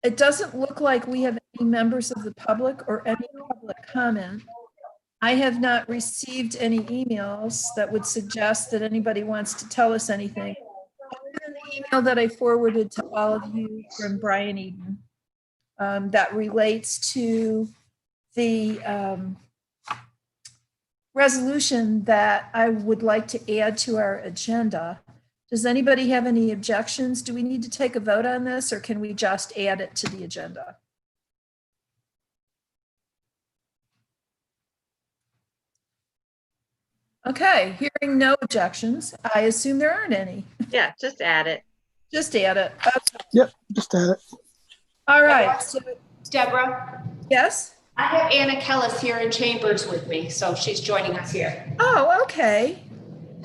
It doesn't look like we have any members of the public or any public comment. I have not received any emails that would suggest that anybody wants to tell us anything. Other than the email that I forwarded to all of you from Brian Eden that relates to the resolution that I would like to add to our agenda. Does anybody have any objections? Do we need to take a vote on this, or can we just add it to the agenda? Okay, hearing no objections, I assume there aren't any. Yeah, just add it. Just add it. Okay. Yep, just add it. All right. So, Deborah, yes? I have Anna Kelles here in chambers with me, so she's joining us here. Oh, okay.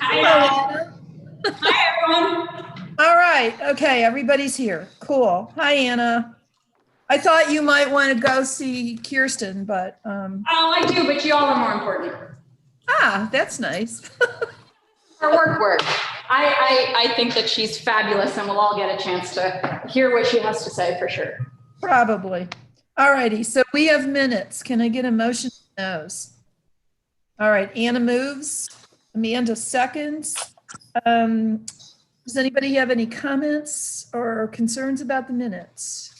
Hi, Anna. Hi, everyone. All right. Okay, everybody's here. Cool. Hi, Anna. I thought you might want to go see Kirsten, but Oh, I do, but y'all are more important. that's nice. Her work. I think that she's fabulous, and we'll all get a chance to hear what she has to say for sure. Probably. All righty. So we have minutes. Can I get a motion on those? All right. Anna moves. Amanda seconds. Does anybody have any comments or concerns about the minutes?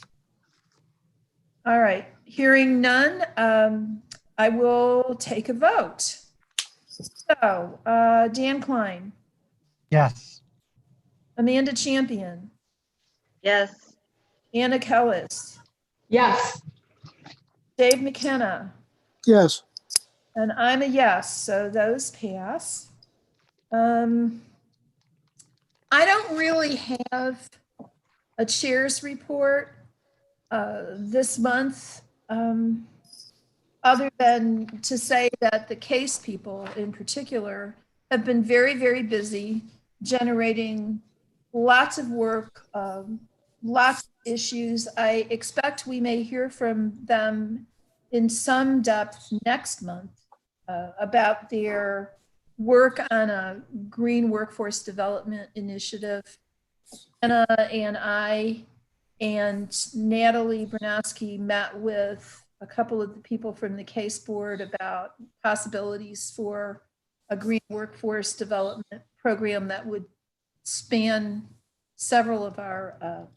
All right. Hearing none, I will take a vote. So, Dan Klein, Yes. Amanda Champion, Yes. Anna Kelles, Yes. Dave McKenna, Yes. and I'm a yes, so those pass. I don't really have a chair's report this month, other than to say that the case people in particular have been very, very busy generating lots of work, lots of issues. I expect we may hear from them in some depth next month about their work on a green workforce development initiative. Anna and I and Natalie Bernowski met with a couple of the people from the case board about possibilities for a green workforce development program that would span several of our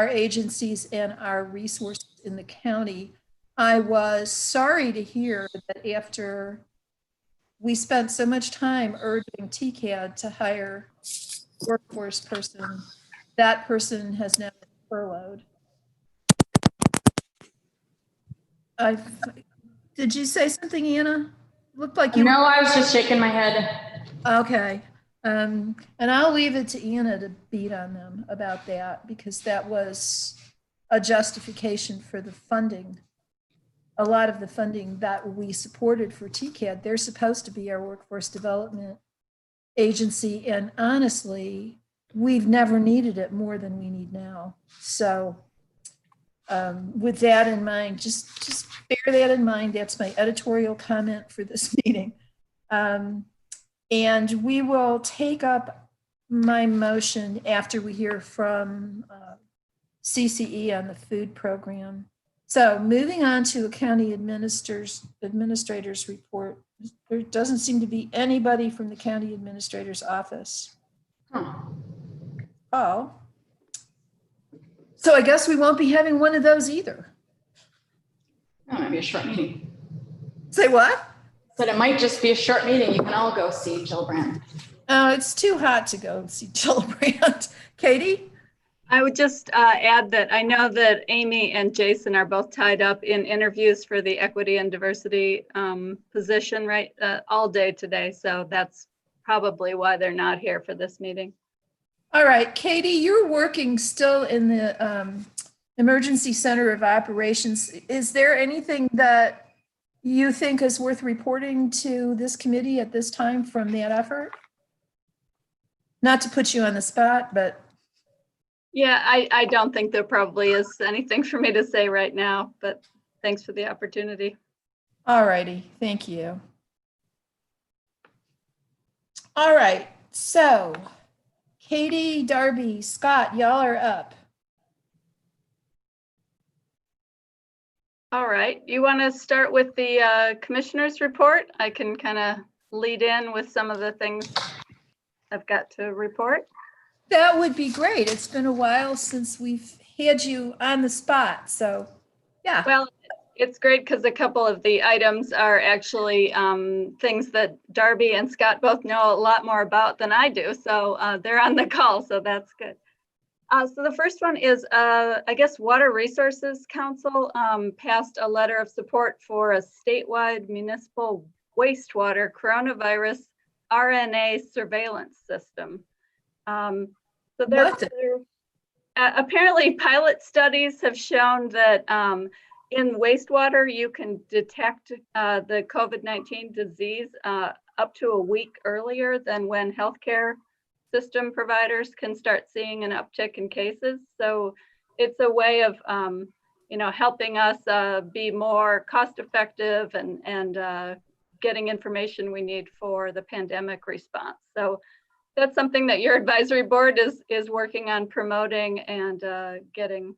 agencies and our resources in the county. I was sorry to hear that after we spent so much time urging TCAD to hire a workforce person, that person has now been furloughed. Did you say something, Anna? Looked like you. No, I was just shaking my head. Okay. And I'll leave it to Anna to beat on them about that, because that was a justification for the funding. A lot of the funding that we supported for TCAD, they're supposed to be our workforce development agency. And honestly, we've never needed it more than we need now. So with that in mind, just bear that in mind. That's my editorial comment for this meeting. And we will take up my motion after we hear from CCE on the food program. So moving on to a county administrator's report, there doesn't seem to be anybody from the county administrator's office. Oh, so I guess we won't be having one of those either. That might be a short meeting. Say what? But it might just be a short meeting. You can all go see Gillibrand. Oh, it's too hot to go see Gillibrand. Katie? I would just add that I know that Amy and Jason are both tied up in interviews for the equity and diversity position all day today. So that's probably why they're not here for this meeting. All right, Katie, you're working still in the Emergency Center of Operations. Is there anything that you think is worth reporting to this committee at this time from that effort? Not to put you on the spot, but. Yeah, I don't think there probably is anything for me to say right now, but thanks for the opportunity. All righty, thank you. All right, so Katie, Darby, Scott, y'all are up. All right, you want to start with the commissioner's report? I can kind of lead in with some of the things I've got to report. That would be great. It's been a while since we've had you on the spot, so yeah. Well, it's great because a couple of the items are actually things that Darby and Scott both know a lot more about than I do. So they're on the call, so that's good. So the first one is, I guess, Water Resources Council passed a letter of support for a statewide municipal wastewater coronavirus RNA surveillance system. So apparently pilot studies have shown that in wastewater, you can detect the COVID-19 disease up to a week earlier than when healthcare system providers can start seeing an uptick in cases. So it's a way of, helping us be more cost effective and getting information we need for the pandemic response. So that's something that your advisory board is working on promoting and getting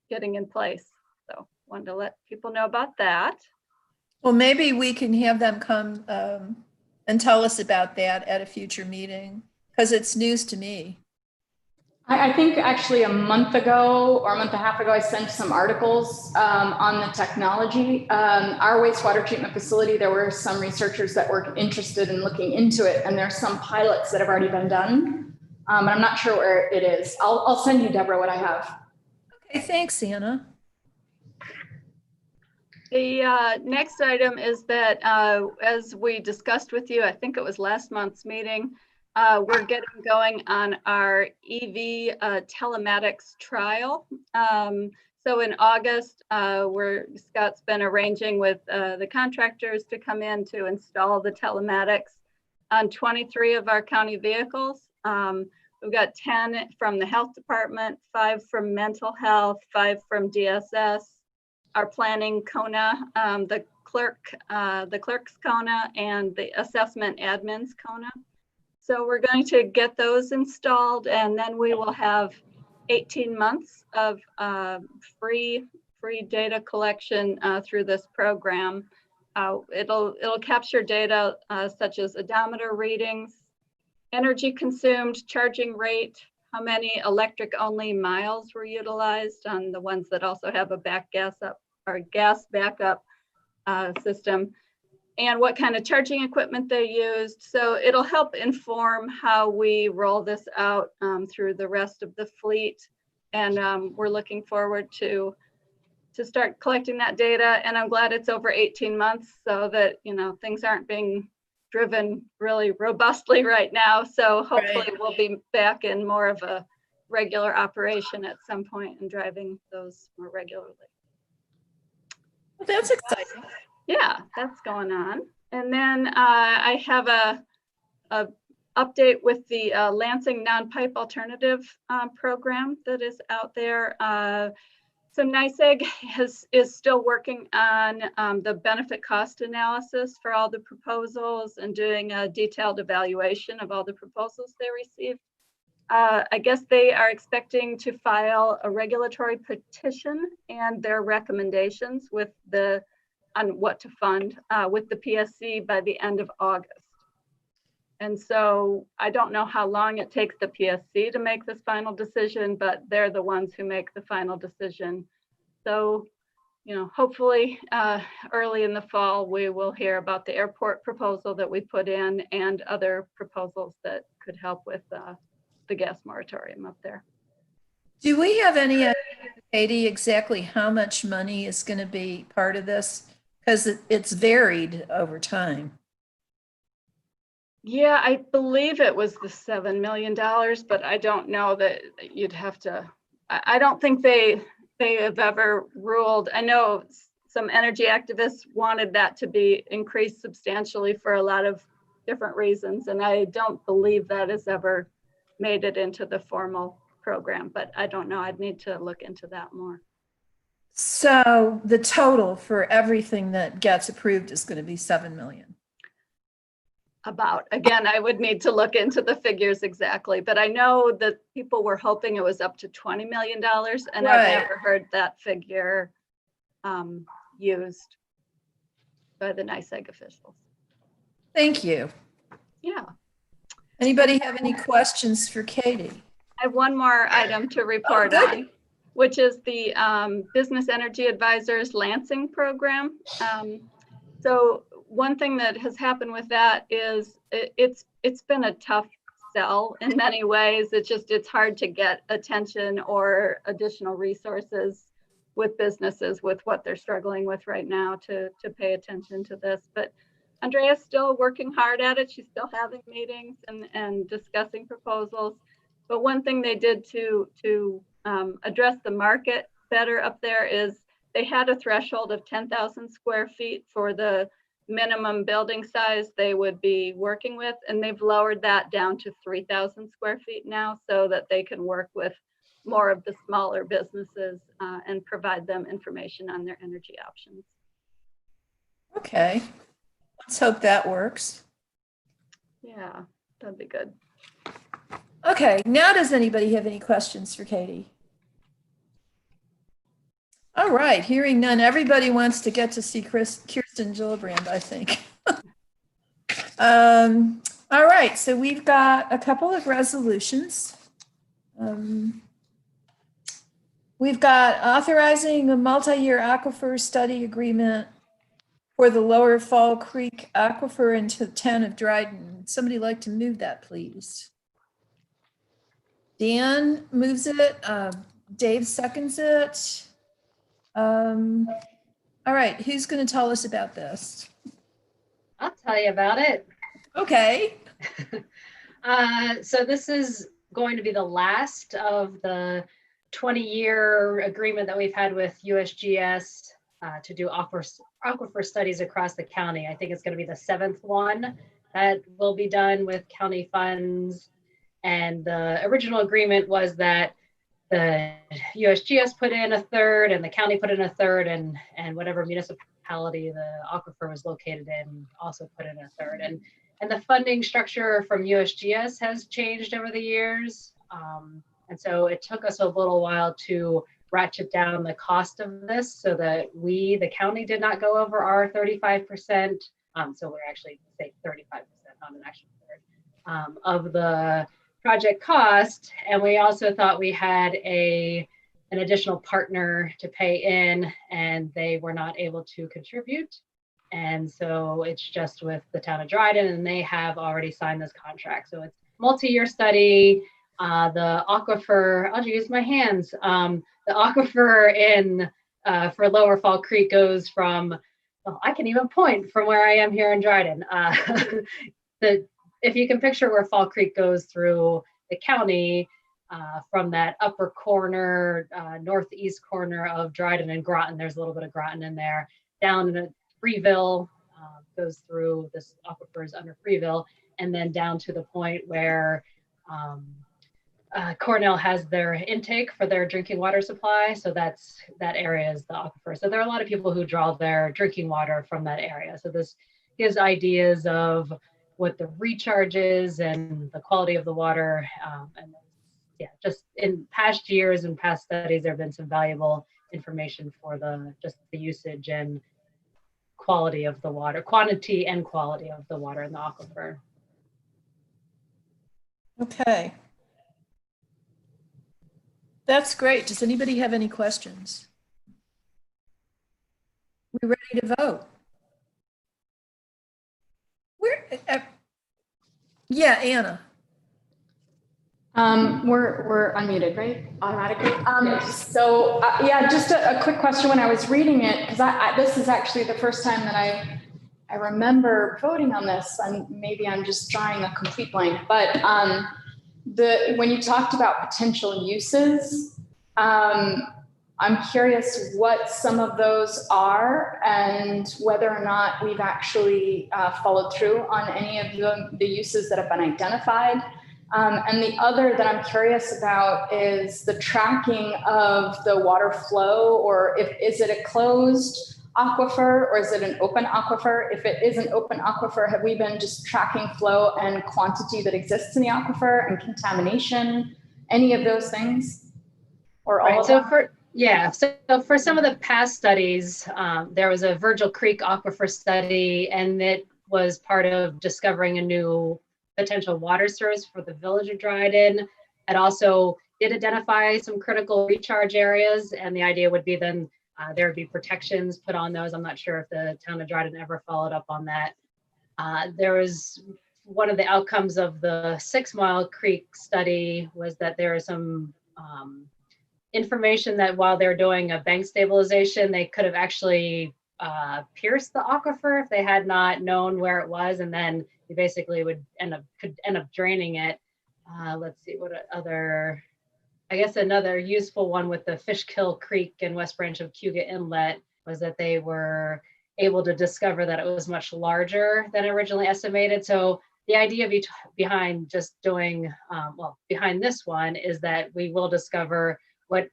in place. So wanted to let people know about that. Well, maybe we can have them come and tell us about that at a future meeting, because it's news to me. I think actually a month ago or a month and a half ago, I sent some articles on the technology. Our wastewater treatment facility, there were some researchers that were interested in looking into it, and there's some pilots that have already been done. And I'm not sure where it is. I'll send you, Deborah, what I have. Okay, thanks, Anna. The next item is that, as we discussed with you, I think it was last month's meeting, we're getting going on our EV telematics trial. So in August, Scott's been arranging with the contractors to come in to install the telematics on 23 of our county vehicles. We've got 10 from the health department, 5 from mental health, 5 from DSS, our planning CONA, the clerk's CONA, and the assessment admin's CONA. So we're going to get those installed, and then we will have 18 months of free data collection through this program. It'll capture data such as odometer readings, energy consumed, charging rate, how many electric only miles were utilized on the ones that also have a gas backup system, and what kind of charging equipment they used. So it'll help inform how we roll this out through the rest of the fleet. And we're looking forward to start collecting that data. And I'm glad it's over 18 months so that, things aren't being driven really robustly right now. So hopefully we'll be back in more of a regular operation at some point and driving those more regularly. Well, that's exciting. Yeah, that's going on. And then I have a update with the Lansing non-pipe alternative program that is out there. So NYSEG is still working on the benefit cost analysis for all the proposals and doing a detailed evaluation of all the proposals they received. I guess they are expecting to file a regulatory petition and their recommendations on what to fund with the PSC by the end of August. And so I don't know how long it takes the PSC to make this final decision, but they're the ones who make the final decision. So, hopefully early in the fall, we will hear about the airport proposal that we put in and other proposals that could help with the gas moratorium up there. Do we have any idea, Katie, exactly how much money is going to be part of this? Because it's varied over time. Yeah, I believe it was the $7 million, but I don't know that you'd have to, I don't think they have ever ruled. I know some energy activists wanted that to be increased substantially for a lot of different reasons. And I don't believe that has ever made it into the formal program, but I don't know. I'd need to look into that more. So the total for everything that gets approved is going to be 7 million. Again, I would need to look into the figures exactly, but I know that people were hoping it was up to $20 million, and I've never heard that figure used by the NYSEG officials. Thank you. Yeah. Anybody have any questions for Katie? I have one more item to report good. on, which is the Business Energy Advisors Lansing program. So one thing that has happened with that is it's been a tough sell in many ways. It's hard to get attention or additional resources with businesses with what they're struggling with right now to pay attention to this. But Andrea's still working hard at it. She's still having meetings and discussing proposals. But one thing they did to address the market better up there is they had a threshold of 10,000 square feet for the minimum building size they would be working with, and they've lowered that down to 3,000 square feet now so that they can work with more of the smaller businesses and provide them information on their energy options. Okay, let's hope that works. Yeah, that'd be good. Okay, now does anybody have any questions for Katie? All right, hearing none, everybody wants to get to see Kirsten Gillibrand, I think. All right, so we've got a couple of resolutions. We've got authorizing a multi-year aquifer study agreement for the Lower Fall Creek aquifer into the town of Dryden. Somebody like to move that, please? Dan moves it. Dave seconds it. All right, who's going to tell us about this? I'll tell you about it. Okay. So this is going to be the last of the 20-year agreement that we've had with USGS to do aquifer studies across the county. I think it's going to be the 7th one that will be done with county funds. And the original agreement was that the USGS put in a third and the county put in a third, and whatever municipality the aquifer was located in also put in a third. And the funding structure from USGS has changed over the years. And so it took us a little while to ratchet down the cost of this so that the county did not go over our 35%. So we're actually say 35%, not an actual third, of the project cost. And we also thought we had an additional partner to pay in, and they were not able to contribute. And so it's just with the town of Dryden, and they have already signed this contract. So it's multi-year study. The aquifer, I'll use my hands. The aquifer for Lower Fall Creek goes from, well, I can even point from where I am here in Dryden. If you can picture where Fall Creek goes through the county, from that upper corner, northeast corner of Dryden and Groton, there's a little bit of Groton in there, down to Freeville, goes through this aquifer is under Freeville, and then down to the point where Cornell has their intake for their drinking water supply. So that area is the aquifer. So there are a lot of people who draw their drinking water from that area. So this gives ideas of what the recharge is and the quality of the water. And yeah, just in past years and past studies, there have been some valuable information for the usage and quality of the water, quantity and quality of the water in the aquifer. Okay. That's great. Does anybody have any questions? We ready to vote? Yeah, Anna. We're unmuted, right? Automatically. So yeah, just a quick question. When I was reading it, because this is actually the first time that I remember voting on this, and maybe I'm just drawing a complete blank, but when you talked about potential uses, I'm curious what some of those are and whether or not we've actually followed through on any of the uses that have been identified. And the other that I'm curious about is the tracking of the water flow, or is it a closed aquifer or is it an open aquifer? If it is an open aquifer, have we been just tracking flow and quantity that exists in the aquifer and contamination, any of those things? Or all Right, of so them? Yeah, so for some of the past studies, there was a Virgil Creek Aquifer Study, and it was part of discovering a new potential water source for the village of Dryden. It also did identify some critical recharge areas, and the idea would be then there would be protections put on those. I'm not sure if the town of Dryden ever followed up on that. There was one of the outcomes of the 6 Mile Creek study was that there is some information that while they're doing a bank stabilization, they could have actually pierced the aquifer if they had not known where it was, and then you basically could end up draining it. Let's see what other, I guess another useful one with the Fishkill Creek and West Branch of Cuga Inlet was that they were able to discover that it was much larger than originally estimated. So the idea behind just doing, behind this one is that we will discover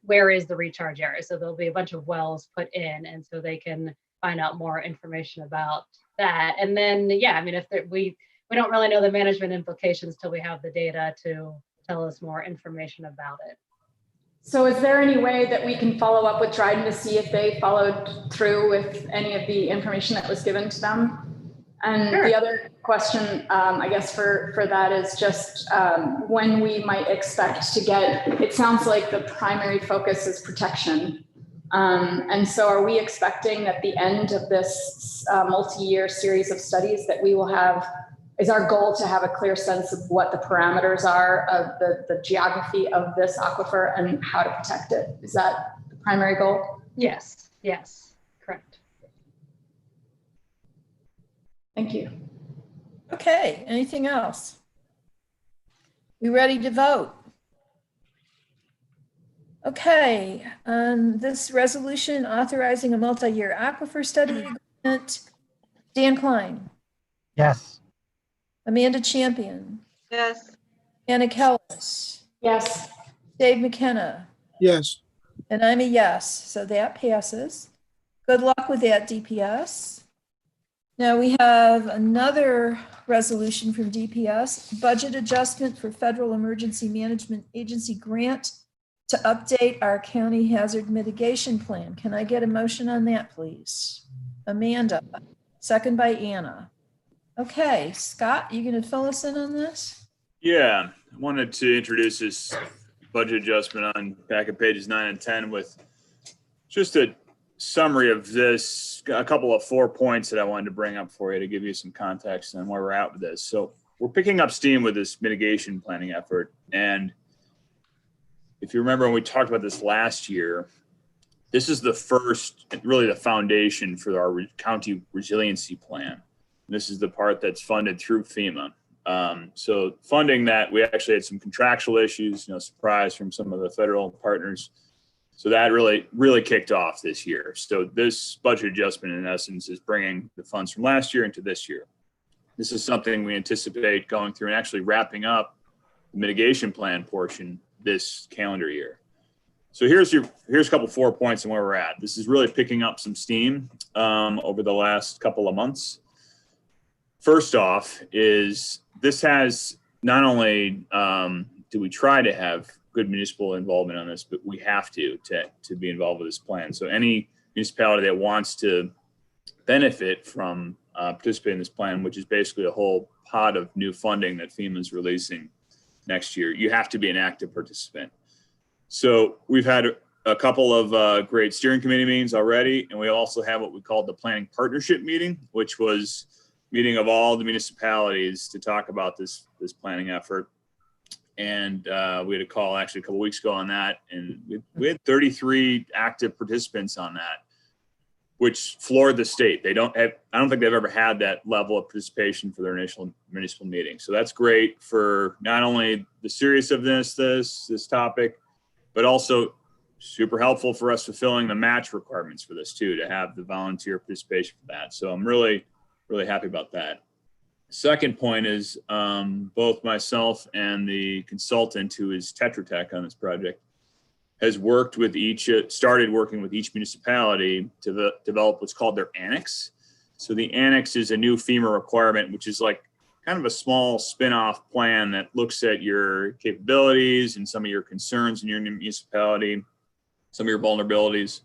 where is the recharge area. So there'll be a bunch of wells put in, and so they can find out more information about that. And then, yeah, I mean, we don't really know the management implications till we have the data to tell us more information about it. So is there any way that we can follow up with Dryden to see if they followed through with any of the information that was given to them? And Sure. The other question, I guess for that is just when we might expect to get, it sounds like the primary focus is protection. And so are we expecting at the end of this multi-year series of studies that we will have, is our goal to have a clear sense of what the parameters are of the geography of this aquifer and how to protect it? Is that the primary goal? Yes, correct. Thank you. Okay, anything else? We ready to vote? Okay, this resolution authorizing a multi-year aquifer study agreement. Dan Klein, Yes. Amanda Champion, Yes. Anna Kelles, Yes. Dave McKenna, Yes. and I'm a yes, so that passes. Good luck with that, DPS. Now we have another resolution from DPS, budget adjustment for Federal Emergency Management Agency grant to update our county hazard mitigation plan. Can I get a motion on that, please? Amanda, second by Anna. Okay, Scott, you gonna fill us in on this? Yeah, I wanted to introduce this budget adjustment on back at pages 9 and 10 with just a summary of this, a couple of 4 points that I wanted to bring up for you to give you some context on where we're at with this. So we're picking up steam with this mitigation planning effort. And if you remember when we talked about this last year, this is the first, really the foundation for our county resiliency plan. This is the part that's funded through FEMA. So funding that, we actually had some contractual issues, surprise from some of the federal partners. So that really kicked off this year. So this budget adjustment, in essence, is bringing the funds from last year into this year. This is something we anticipate going through and actually wrapping up the mitigation plan portion this calendar year. So here's a couple 4 points on where we're at. This is really picking up some steam over the last couple of months. First off is this has not only do we try to have good municipal involvement on this, but we have to be involved with this plan. So any municipality that wants to benefit from participating in this plan, which is basically a whole pot of new funding that FEMA is releasing next year, you have to be an active participant. So we've had a couple of great steering committee meetings already, and we also have what we call the planning partnership meeting, which was a meeting of all the municipalities to talk about this planning effort. And we had a call actually a couple weeks ago on that, and we had 33 active participants on that, which floored the state. I don't think they've ever had that level of participation for their initial municipal meeting. So that's great for not only the seriousness of this topic, but also super helpful for us fulfilling the match requirements for this too, to have the volunteer participation for that. So I'm really, really happy about that. Second point is both myself and the consultant who is Tetra Tech on this project has started working with each municipality to develop what's called their annex. So the annex is a new FEMA requirement, which is like kind of a small spin-off plan that looks at your capabilities and some of your concerns in your municipality some of your vulnerabilities.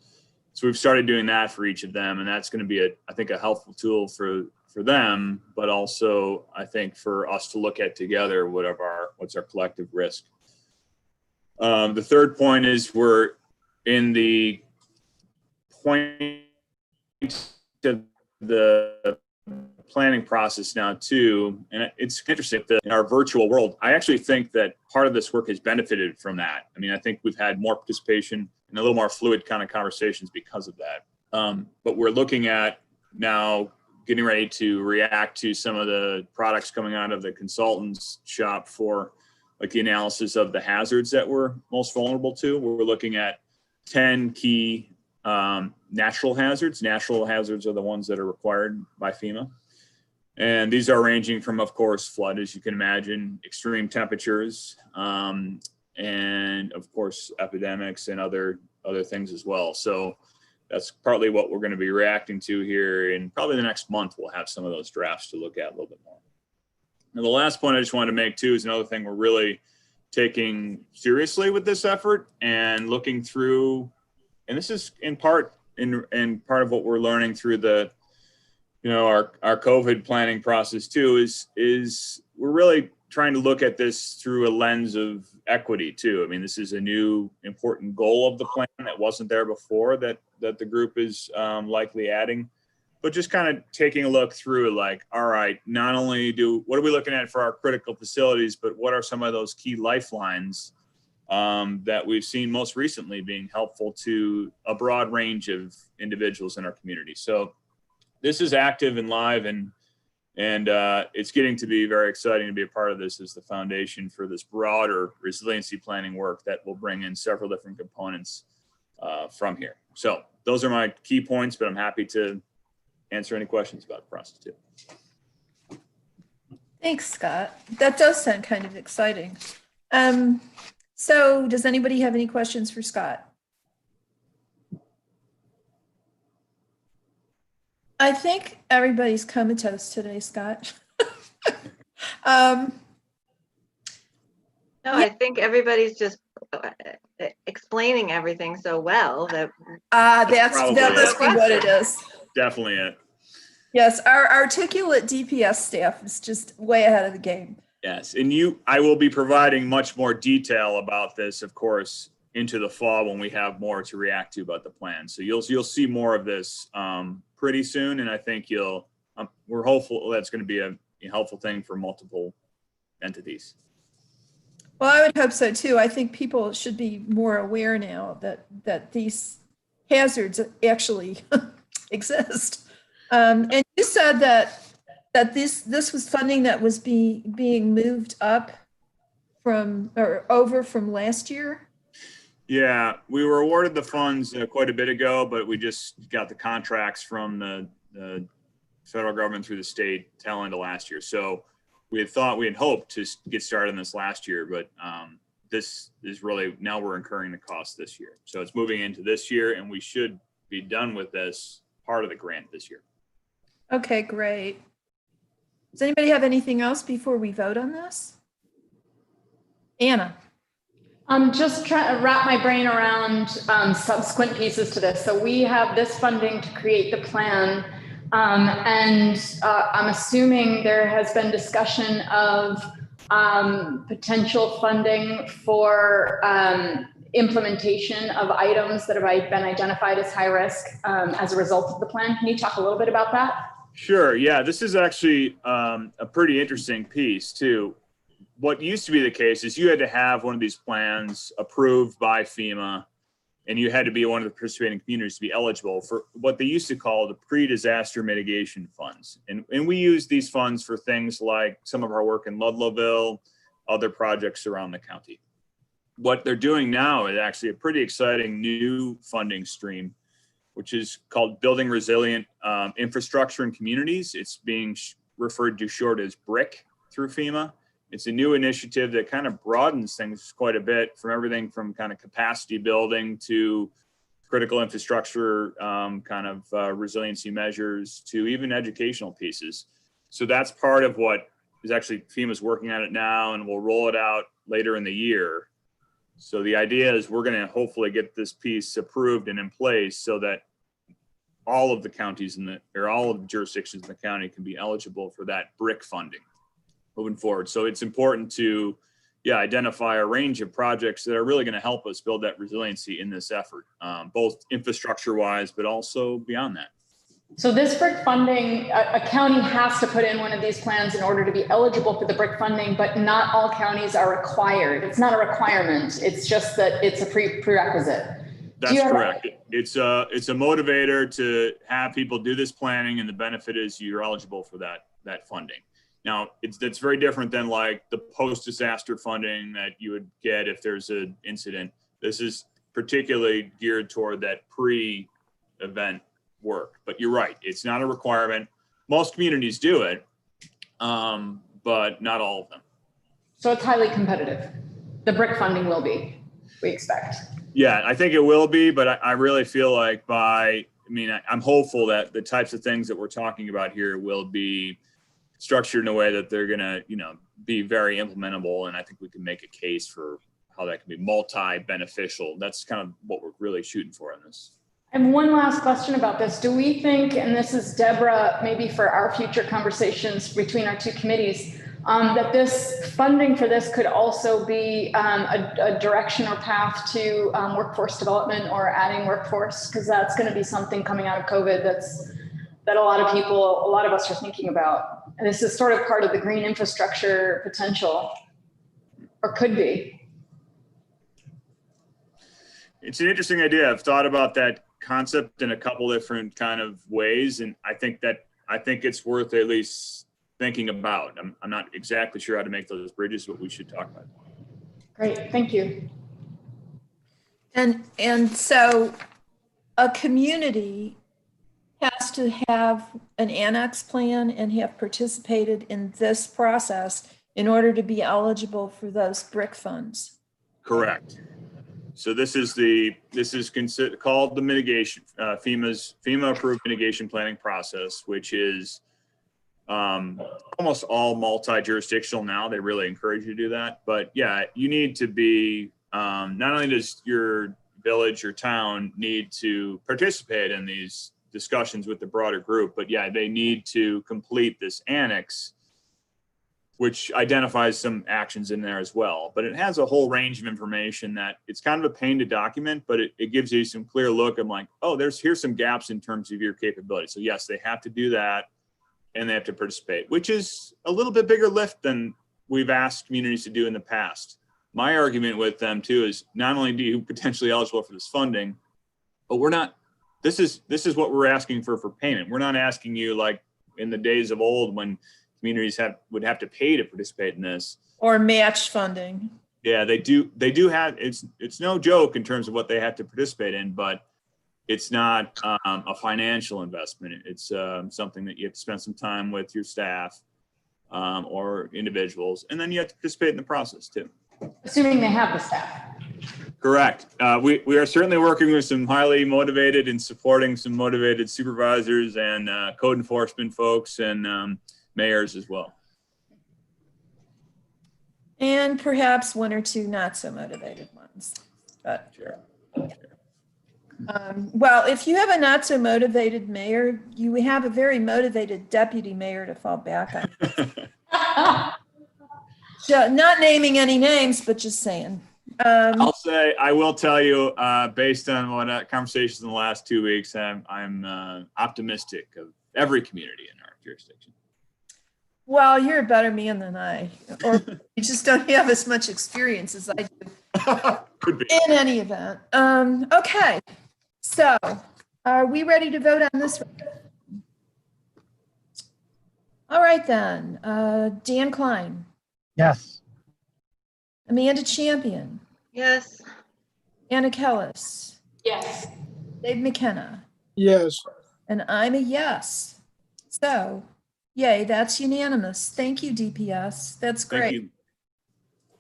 So we've started doing that for each of them, and that's going to be, I think, a helpful tool for them, but also I think for us to look at together what's our collective risk. The third point is we're in the point of the planning process now too, and it's interesting that in our virtual world, I actually think that part of this work has benefited from that. I mean, I think we've had more participation and a little more fluid kind of conversations because of that. But we're looking at now getting ready to react to some of the products coming out of the consultant's shop for like the analysis of the hazards that we're most vulnerable to. We're looking at 10 key natural hazards. Natural hazards are the ones that are required by FEMA. And these are ranging from, of course, flood, as you can imagine, extreme temperatures, and of course, epidemics and other things as well. So that's partly what we're going to be reacting to here. In probably the next month, we'll have some of those drafts to look at a little bit more. And the last point I just wanted to make too is another thing we're really taking seriously with this effort and looking through, and this is in part part of what we're learning through the, our COVID planning process too, is we're really trying to look at this through a lens of equity too. I mean, this is a new important goal of the plan that wasn't there before that the group is likely adding, but just kind of taking a look through like, all right, not only what are we looking at for our critical facilities, but what are some of those key lifelines that we've seen most recently being helpful to a broad range of individuals in our community. So this is active and live, and it's getting to be very exciting to be a part of this as the foundation for this broader resiliency planning work that will bring in several different components from here. So those are my key points, but I'm happy to answer any questions about the process too. Thanks, Scott. That does sound kind of exciting. So does anybody have any questions for Scott? I think everybody's comatose today, Scott. No, I think everybody's just explaining everything so well that that probably must be what it is. Definitely it. Yes, our articulate DPS staff is just way ahead of the game. Yes, and I will be providing much more detail about this, of course, into the fall when we have more to react to about the plan. So you'll see more of this pretty soon, and I think we're hopeful that's going to be a helpful thing for multiple entities. Well, I would hope so too. I think people should be more aware now that these hazards actually exist. And you said that this was funding that was being moved up over from last year. Yeah, we were awarded the funds quite a bit ago, but we just got the contracts from the federal government through the state tail end of last year. So we had hoped to get started on this last year, but this is really, now we're incurring the cost this year. So it's moving into this year, and we should be done with this part of the grant this year. Okay, great. Does anybody have anything else before we vote on this? Anna. I'm just trying to wrap my brain around subsequent pieces to this. So we have this funding to create the plan. And I'm assuming there has been discussion of potential funding for implementation of items that have been identified as high risk as a result of the plan. Can you talk a little bit about that? Sure. Yeah, this is actually a pretty interesting piece too. What used to be the case is you had to have one of these plans approved by FEMA, and you had to be one of the participating communities to be eligible for what they used to call the pre-disaster mitigation funds. And we use these funds for things like some of our work in Ludlowville, other projects around the county. What they're doing now is actually a pretty exciting new funding stream, which is called Building Resilient Infrastructure in Communities. It's being referred to short as BRIC through FEMA. It's a new initiative that kind of broadens things quite a bit, from everything from kind of capacity building to critical infrastructure, resiliency measures, to even educational pieces. So that's part of what is actually FEMA's working on it now, and we'll roll it out later in the year. So the idea is we're going to hopefully get this piece approved and in place so that all of the counties or all of the jurisdictions in the county can be eligible for that BRIC funding moving forward. So it's important to, identify a range of projects that are really going to help us build that resiliency in this effort, both infrastructure wise, but also beyond that. So this BRIC funding, a county has to put in one of these plans in order to be eligible for the BRIC funding, but not all counties are required. It's not a requirement. It's just that it's a prerequisite. That's correct. It's a motivator to have people do this planning, and the benefit is you're eligible for that funding. Now, it's very different than like the post-disaster funding that you would get if there's an incident. This is particularly geared toward that pre-event work. But you're right, it's not a requirement. Most communities do it, but not all of them. So it's highly competitive. The BRIC funding will be, we expect. Yeah, I think it will be, but I really feel like I'm hopeful that the types of things that we're talking about here will be structured in a way that they're gonna, be very implementable. And I think we can make a case for how that can be multi-beneficial. That's kind of what we're really shooting for in this. And one last question about this. Do we think, and this is Deborah, maybe for our future conversations between our two committees, that this funding for this could also be a direction or path to workforce development or adding workforce? Because that's going to be something coming out of COVID that a lot of us are thinking about. And this is sort of part of the green infrastructure potential, or could be. It's an interesting idea. I've thought about that concept in a couple different kind of ways, and I think it's worth at least thinking about. I'm not exactly sure how to make those bridges, but we should talk about it. Great, thank you. And so a community has to have an annex plan and have participated in this process in order to be eligible for those BRIC funds. Correct. So this is called the mitigation, FEMA approved mitigation planning process, which is almost all multi-jurisdictional now. They really encourage you to do that. But yeah, you need to be, not only does your village or town need to participate in these discussions with the broader group, but yeah, they need to complete this annex, which identifies some actions in there as well. But it has a whole range of information that it's kind of a pain to document, but it gives you some clear look. I'm like, oh, here's some gaps in terms of your capability. So yes, they have to do that and they have to participate, which is a little bit bigger lift than we've asked communities to do in the past. My argument with them too is not only do you potentially eligible for this funding, but this is what we're asking for payment. We're not asking you like in the days of old when communities would have to pay to participate in this, or match funding. Yeah, they do have, it's no joke in terms of what they have to participate in, but it's not a financial investment. It's something that you have to spend some time with your staff or individuals, and then you have to participate in the process too. Assuming they have the staff. Correct. We are certainly working with some highly motivated and supporting some motivated supervisors and code enforcement folks and mayors as well. And perhaps one or two not so motivated ones. But, sure. Well, if you have a not so motivated mayor, you have a very motivated deputy mayor to fall back on. So, not naming any names, but just saying. I will tell you, based on what conversations in the last 2 weeks, I'm optimistic of every community in our jurisdiction. Well, you're a better man than I, or you just don't have as much experience as I do. Could be. In any event. Okay, so are we ready to vote on this? All right then, Dan Klein. Yes. Amanda Champion. Yes. Anna Kelles. Yes. Dave McKenna. Yes. And I'm a yes. So, yay, that's unanimous. Thank you, DPS. That's great.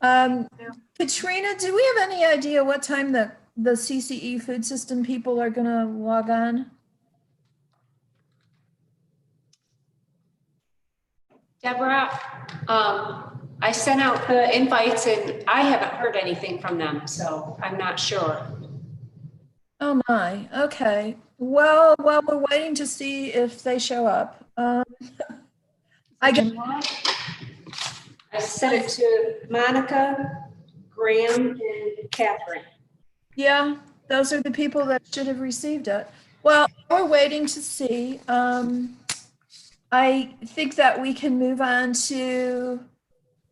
Thank you. Katrina, do we have any idea what time the CCE food system people are going to log on? Deborah, I sent out the invites and I haven't heard anything from them, so I'm not sure. Oh my, okay. Well, while we're waiting to see if they show up, I get, I sent it to Monica, Graham, and Catherine. yeah, those are the people that should have received it. Well, we're waiting to see. I think that we can move on to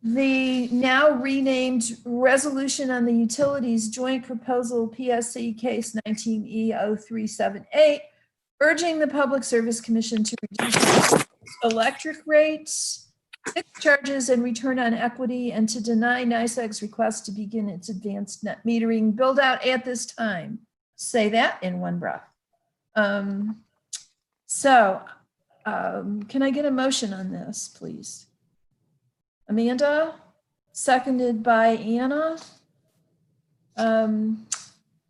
the now renamed Resolution on the Utilities Joint Proposal PSC Case 19E0378, urging the Public Service Commission to reduce electric rates, fixed charges, and return on equity, and to deny NYSEG's request to begin its advanced net metering build out at this time. Say that in one breath. Can I get a motion on this, please? Amanda, seconded by Anna.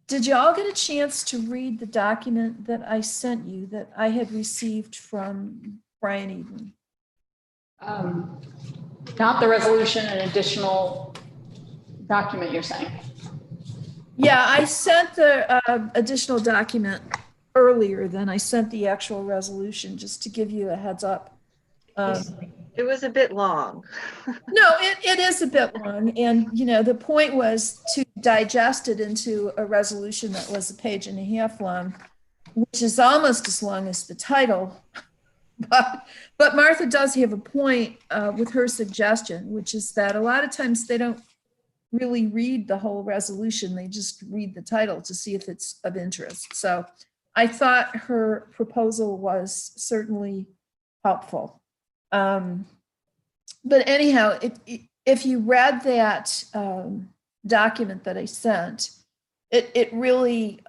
Did y'all get a chance to read the document that I sent you that I had received from Brian Eden? Not the resolution, an additional document you're saying. Yeah, I sent the additional document earlier than I sent the actual resolution, just to give you a heads up. It was a bit long. No, it is a bit long. And, you know, the point was to digest it into a resolution that was 1.5 pages long, which is almost as long as the title. But Martha does have a point with her suggestion, which is that a lot of times they don't really read the whole resolution. They just read the title to see if it's of interest. So I thought her proposal was certainly helpful. But anyhow, if you read that document that I sent, it really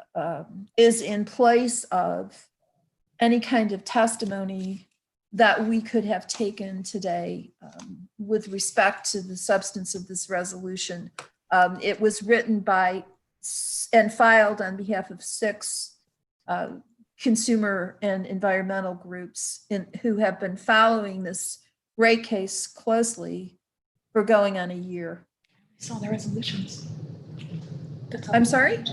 is in place of any kind of testimony that we could have taken today with respect to the substance of this resolution. It was written by and filed on behalf of 6 consumer and environmental groups who have been following this rate case closely for going on a year. I saw the resolutions. I'm sorry?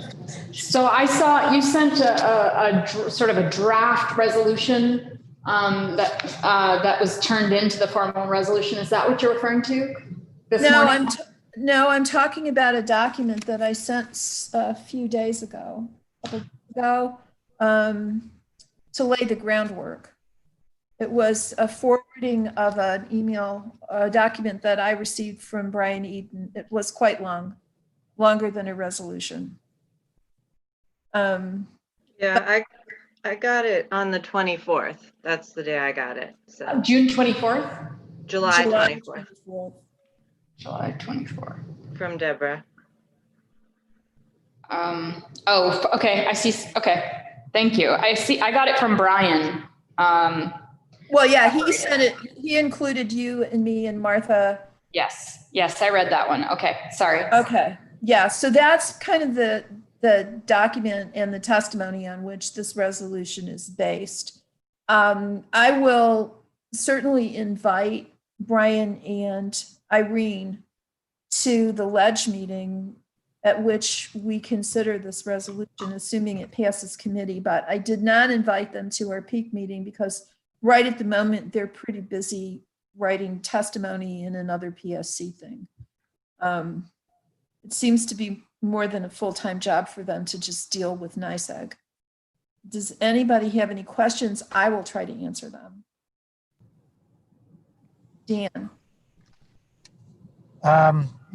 So I saw you sent a sort of a draft resolution that was turned into the formal resolution. Is that what you're referring to? I'm talking about a document that I sent a few days ago, to lay the groundwork. It was a forwarding of an email, a document that I received from Brian Eden. It was quite long, longer than a resolution. Yeah, I got it on the 24th. That's the day I got it. So June 24th? July 24th. July 24th. From Deborah. Okay, I see. Okay, thank you. I got it from Brian. Well, yeah, he sent it. He included you and me and Martha. Yes, I read that one. Okay, sorry. Okay, yeah, so that's kind of the document and the testimony on which this resolution is based. I will certainly invite Brian and Irene to the ledge meeting at which we consider this resolution, assuming it passes committee, but I did not invite them to our peak meeting because right at the moment, they're pretty busy writing testimony in another PSC thing. It seems to be more than a full-time job for them to just deal with NYSEG. Does anybody have any questions? I will try to answer them. Dan.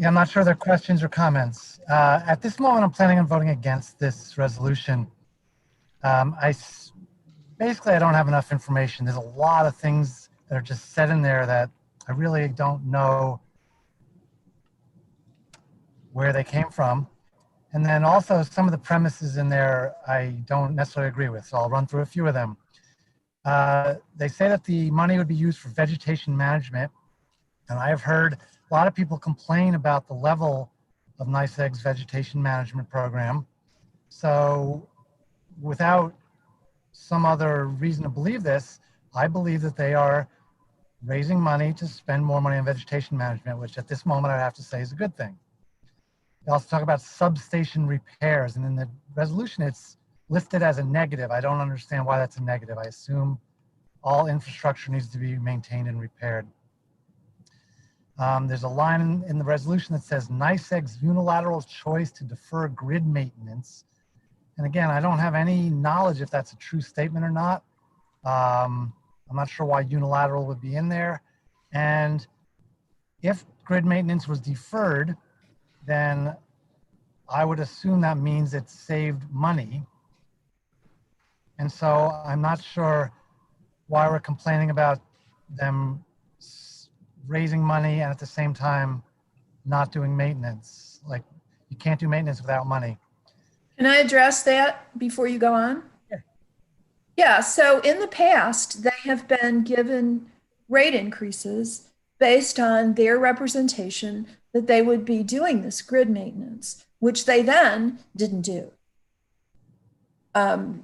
Yeah, I'm not sure there are questions or comments. At this moment, I'm planning on voting against this resolution. Basically, I don't have enough information. There's a lot of things that are just set in there that I really don't know where they came from. And then also some of the premises in there I don't necessarily agree with, so I'll run through a few of them. They say that the money would be used for vegetation management, and I've heard a lot of people complain about the level of NYSEG's vegetation management program. So without some other reason to believe this, I believe that they are raising money to spend more money on vegetation management, which at this moment I have to say is a good thing. They also talk about substation repairs, and in the resolution it's listed as a negative. I don't understand why that's a negative. I assume all infrastructure needs to be maintained and repaired. There's a line in the resolution that says NYSEG's unilateral choice to defer grid maintenance. And again, I don't have any knowledge if that's a true statement or not. I'm not sure why unilateral would be in there. And if grid maintenance was deferred, then I would assume that means it saved money. And so I'm not sure why we're complaining about them raising money and at the same time not doing maintenance. Like, you can't do maintenance without money. Can I address that before you go on? Yeah. Yeah, so in the past, they have been given rate increases based on their representation that they would be doing this grid maintenance, which they then didn't do.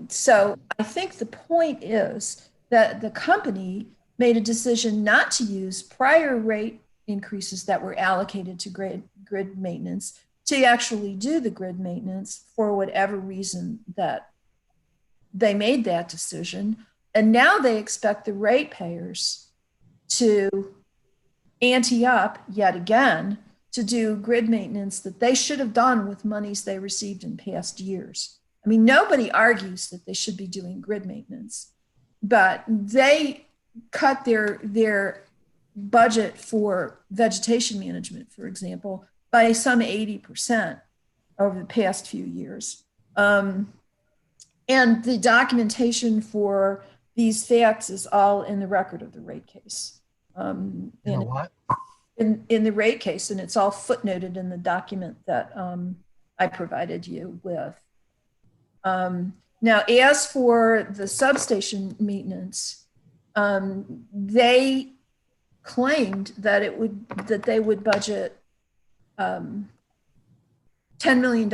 So I think the point is that the company made a decision not to use prior rate increases that were allocated to grid maintenance to actually do the grid maintenance for whatever reason that they made that decision. And now they expect the ratepayers to ante up yet again to do grid maintenance that they should have done with monies they received in past years. I mean, nobody argues that they should be doing grid maintenance, but they cut their budget for vegetation management, for example, by some 80% over the past few years. And the documentation for these facts is all in the record of the rate case. You know what? In the rate case, and it's all footnoted in the document that I provided you with. Now, as for the substation maintenance, they claimed that they would budget $10 million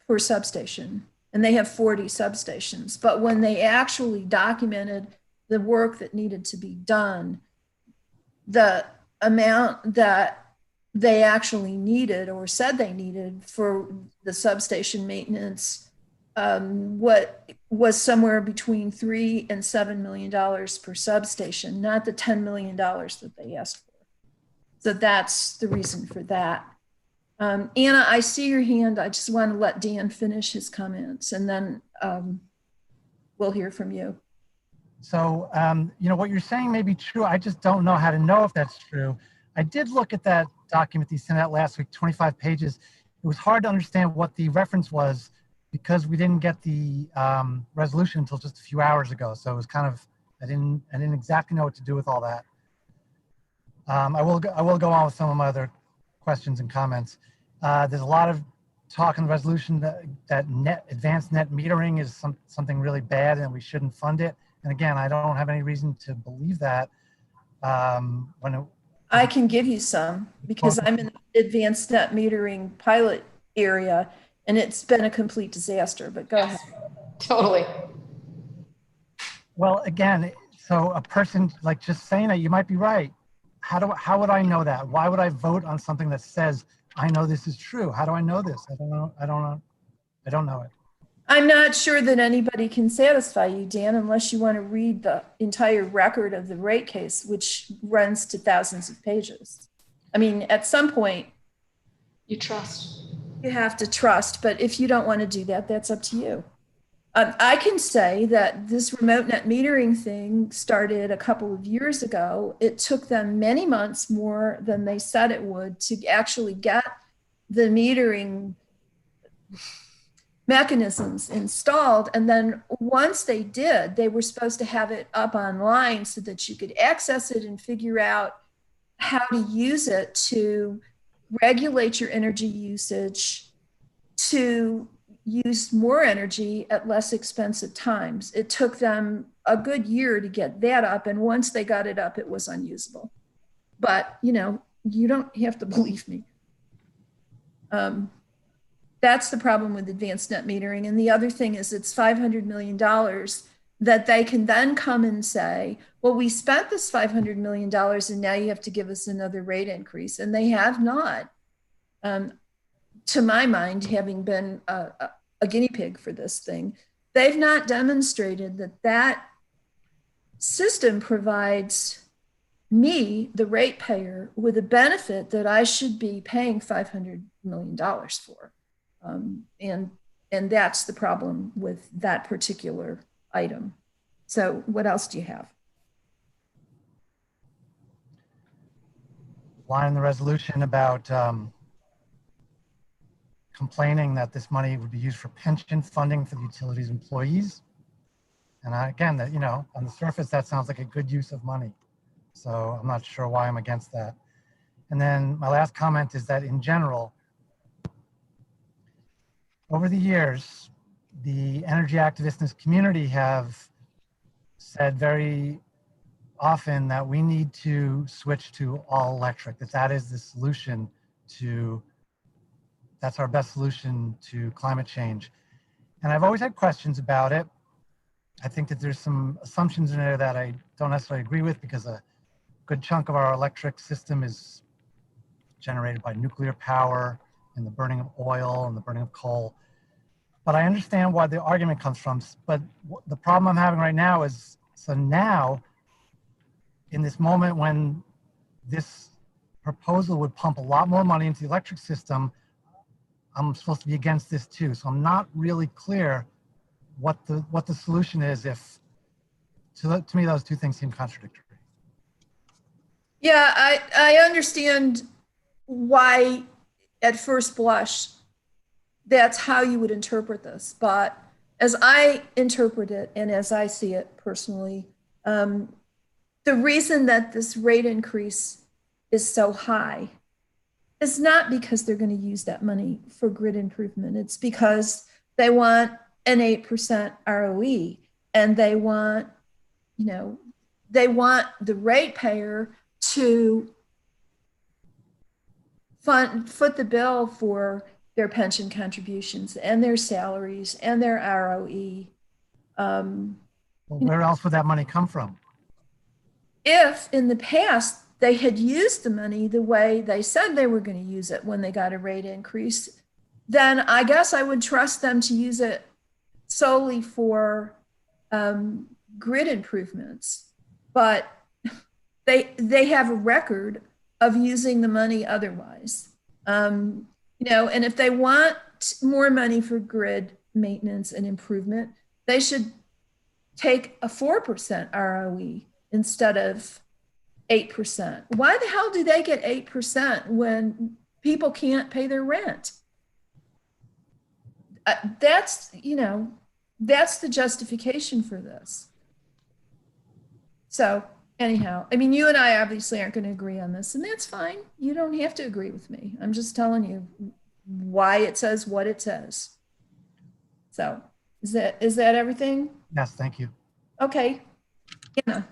for substation, and they have 40 substations. But when they actually documented the work that needed to be done, the amount that they actually needed or said they needed for the substation maintenance what was somewhere between $3 and $7 million per substation, not the $10 million that they asked for. So that's the reason for that. Anna, I see your hand. I just want to let Dan finish his comments, and then we'll hear from you. So, you know, what you're saying may be true. I just don't know how to know if that's true. I did look at that document they sent out last week, 25 pages. It was hard to understand what the reference was because we didn't get the resolution until just a few hours ago. So it was kind of, I didn't exactly know what to do with all that. I will go on with some of my other questions and comments. There's a lot of talk in the resolution that advanced net metering is something really bad and we shouldn't fund it. And again, I don't have any reason to believe that. I can give you some because I'm in the advanced net metering pilot area and it's been a complete disaster, but go ahead. Totally. Well, again, so a person like just saying that, you might be right. How would I know that? Why would I vote on something that says, I know this is true? How do I know this? I don't know it. I'm not sure that anybody can satisfy you, Dan, unless you want to read the entire record of the rate case, which runs to thousands of pages. I mean, at some point, You trust. you have to trust, but if you don't want to do that, that's up to you. I can say that this remote net metering thing started a couple of years ago. It took them many months more than they said it would to actually get the metering mechanisms installed. And then once they did, they were supposed to have it up online so that you could access it and figure out how to use it to regulate your energy usage, to use more energy at less expensive times. It took them a good year to get that up. And once they got it up, it was unusable. But, you know, you don't have to believe me. That's the problem with advanced net metering. And the other thing is it's $500 million that they can then come and say, well, we spent this $500 million and now you have to give us another rate increase. And they have not, to my mind, having been a guinea pig for this thing, they've not demonstrated that that system provides me, the ratepayer, with a benefit that I should be paying $500 million for. And that's the problem with that particular item. So what else do you have? Line in the resolution about complaining that this money would be used for pension funding for the utilities employees. And again, that, you know, on the surface, that sounds like a good use of money. So I'm not sure why I'm against that. And then my last comment is that in general, over the years, the energy activists in this community have said very often that we need to switch to all electric, that is the solution to, that's our best solution to climate change. And I've always had questions about it. I think that there's some assumptions in there that I don't necessarily agree with, because a good chunk of our electric system is generated by nuclear power and the burning of oil and the burning of coal. But I understand why the argument comes from. But the problem I'm having right now is, so now, in this moment when this proposal would pump a lot more money into the electric system, I'm supposed to be against this too. So I'm not really clear what the solution is. If to me those two things seem contradictory. Yeah, I understand why at first blush that's how you would interpret this, but as I interpret it and as I see it personally, the reason that this rate increase is so high is not because they're going to use that money for grid improvement. It's because they want an 8% ROE, and they want, you know, they want the ratepayer to foot the bill for their pension contributions and their salaries and their ROE. Well, where else would that money come from? If in the past they had used the money the way they said they were going to use it when they got a rate increase, then I guess I would trust them to use it solely for grid improvements. But they have a record of using the money otherwise. You know, and if they want more money for grid maintenance and improvement, they should take a 4% ROE instead of 8%. Why the hell do they get 8% when people can't pay their rent? That's, you know, that's the justification for this. So anyhow, I mean, you and I obviously aren't going to agree on this, and that's fine. You don't have to agree with me. I'm just telling you why it says what it says. So is that everything? Yes, thank you. Okay. Yeah.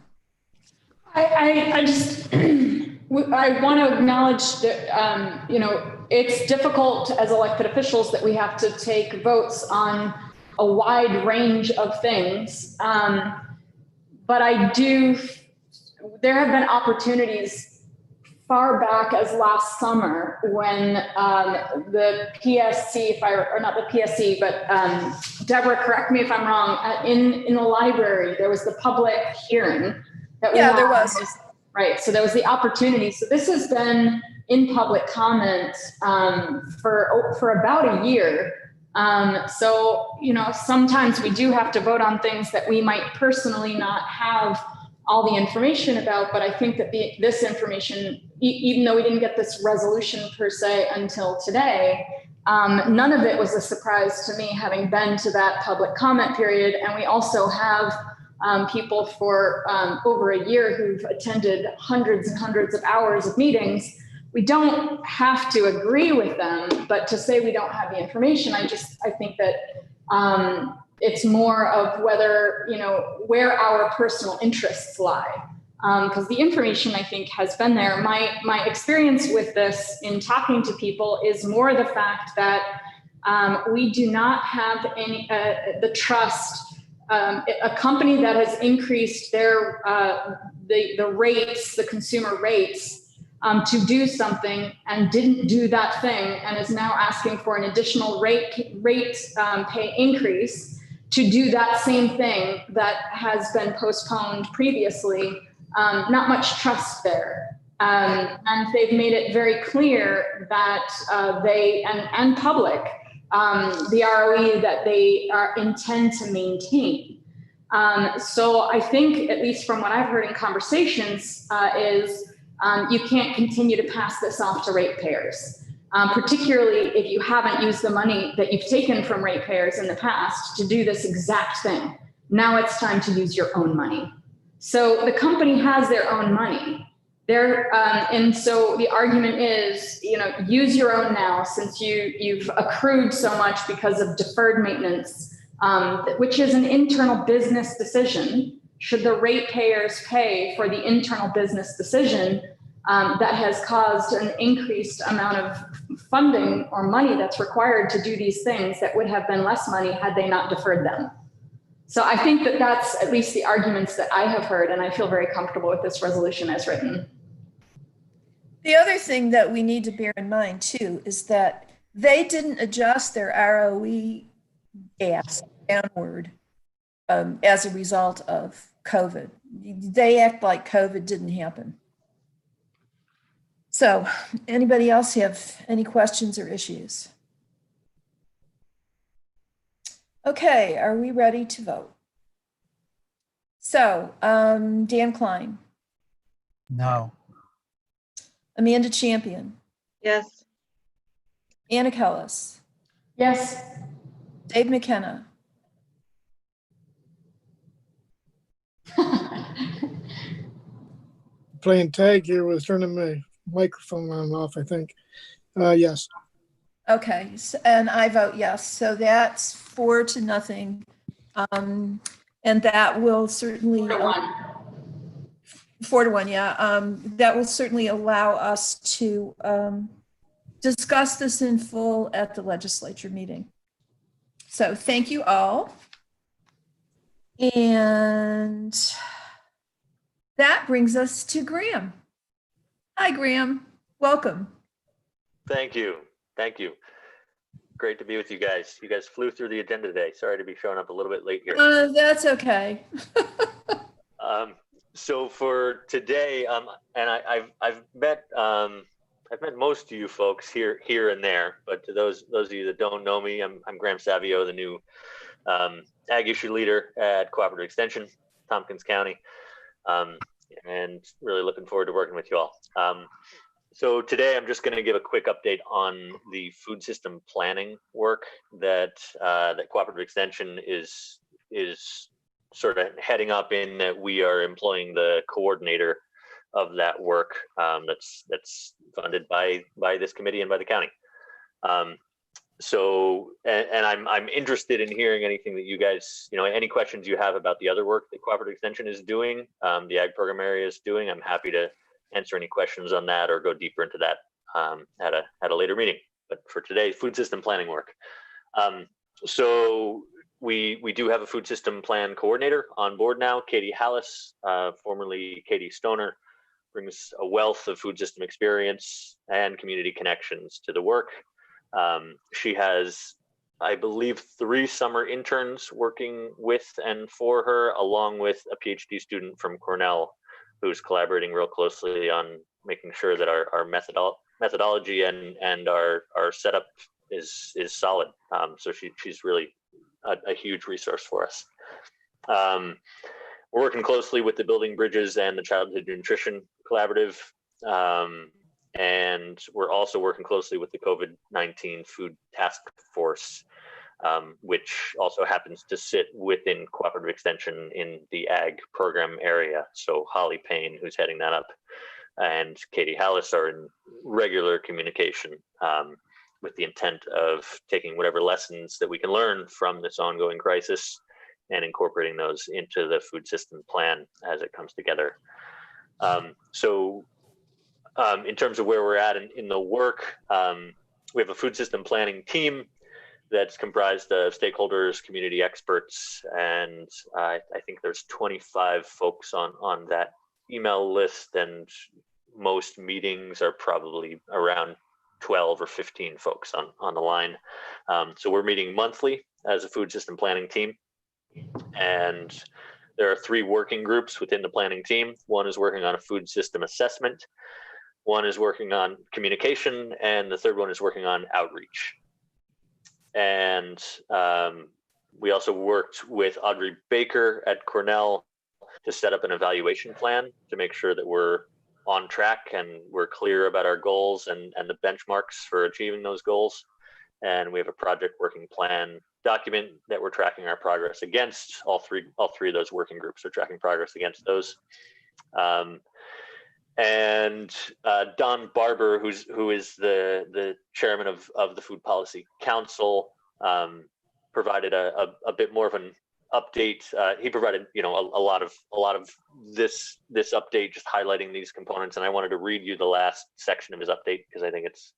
I just, I want to acknowledge that, you know, it's difficult as elected officials that we have to take votes on a wide range of things. But there have been opportunities far back as last summer when the PSC, or not the PSC, but Deborah, correct me if I'm wrong, in the library, there was the public hearing. Yeah, there was. Right, so there was the opportunity. So this has been in public comment for about a year. So, you know, sometimes we do have to vote on things that we might personally not have all the information about, but I think that this information, even though we didn't get this resolution per se until today, none of it was a surprise to me, having been to that public comment period. And we also have people for over a year who've attended hundreds and hundreds of hours of meetings. We don't have to agree with them, but to say we don't have the information, I think that it's more of whether, you know, where our personal interests lie. Because the information, I think, has been there. My experience with this in talking to people is more the fact that we do not have any the trust a company that has increased their the rates, the consumer rates, to do something and didn't do that thing and is now asking for an additional rate pay increase to do that same thing that has been postponed previously. Not much trust there. And they've made it very clear that they, and public, the ROE that they intend to maintain. So I think, at least from what I've heard in conversations, is you can't continue to pass this off to ratepayers, particularly if you haven't used the money that you've taken from ratepayers in the past to do this exact thing. Now it's time to use your own money. So the company has their own money. And so the argument is, use your own now, since you've accrued so much because of deferred maintenance, which is an internal business decision. Should the ratepayers pay for the internal business decision that has caused an increased amount of funding or money that's required to do these things that would have been less money had they not deferred them? So I think that that's at least the arguments that I have heard, and I feel very comfortable with this resolution as written. The other thing that we need to bear in mind too is that they didn't adjust their ROE gas downward as a result of COVID. They act like COVID didn't happen. So, anybody else have any questions or issues? Okay, are we ready to vote? So, Dan Klein. No. Amanda Champion. Yes. Anna Kelles. Yes. Dave McKenna. Playing tag here with turning my microphone on and off, I think. Yes. Okay, and I vote yes. So that's 4-0. And that will certainly 4-1, yeah. That will certainly allow us to discuss this in full at the legislature meeting. So thank you all. And that brings us to Graham. Hi, Graham. Welcome. Thank you. Thank you. Great to be with you guys. You guys flew through the agenda today. Sorry to be showing up a little bit late here. That's okay. So for today, and I've met most of you folks here and there, but to those of you that don't know me, I'm Graham Savio, the new ag issue leader at Cooperative Extension, Tompkins County, and really looking forward to working with you all. So today I'm just going to give a quick update on the food system planning work that Cooperative Extension is sort of heading up in, that we are employing the coordinator of that work that's funded by this committee and by the county. So I'm interested in hearing anything that you guys, any questions you have about the other work that Cooperative Extension is doing, the ag program area is doing. I'm happy to answer any questions on that or go deeper into that at a later meeting. But for today, food system planning work. So we do have a food system plan coordinator on board now. Katie Hallis, formerly Katie Stoner, brings a wealth of food system experience and community connections to the work. She has, I believe, 3 summer interns working with and for her, along with a PhD student from Cornell, who's collaborating real closely on making sure that our methodology and our setup is solid. So she's really a huge resource for us. We're working closely with the Building Bridges and the Childhood Nutrition Collaborative. And we're also working closely with the COVID-19 Food Task Force, which also happens to sit within Cooperative Extension in the ag program area. So Holly Payne, who's heading that up, and Katie Hallis are in regular communication with the intent of taking whatever lessons that we can learn from this ongoing crisis and incorporating those into the food system plan as it comes together. In terms of where we're at in the work, we have a food system planning team that's comprised of stakeholders, community experts, and I think there's 25 folks on that email list, and most meetings are probably around 12 or 15 folks on the line. So we're meeting monthly as a food system planning team, and there are 3 working groups within the planning team. One is working on a food system assessment, one is working on communication, and the third one is working on outreach. And we also worked with Audrey Baker at Cornell to set up an evaluation plan to make sure that we're on track and we're clear about our goals and the benchmarks for achieving those goals. And we have a project working plan document that we're tracking our progress against. All three of those working groups are tracking progress against those. And Don Barber, who is the chairman of the Food Policy Council, provided a bit more of an update. He provided, a lot of this update, just highlighting these components. And I wanted to read you the last section of his update because I think it's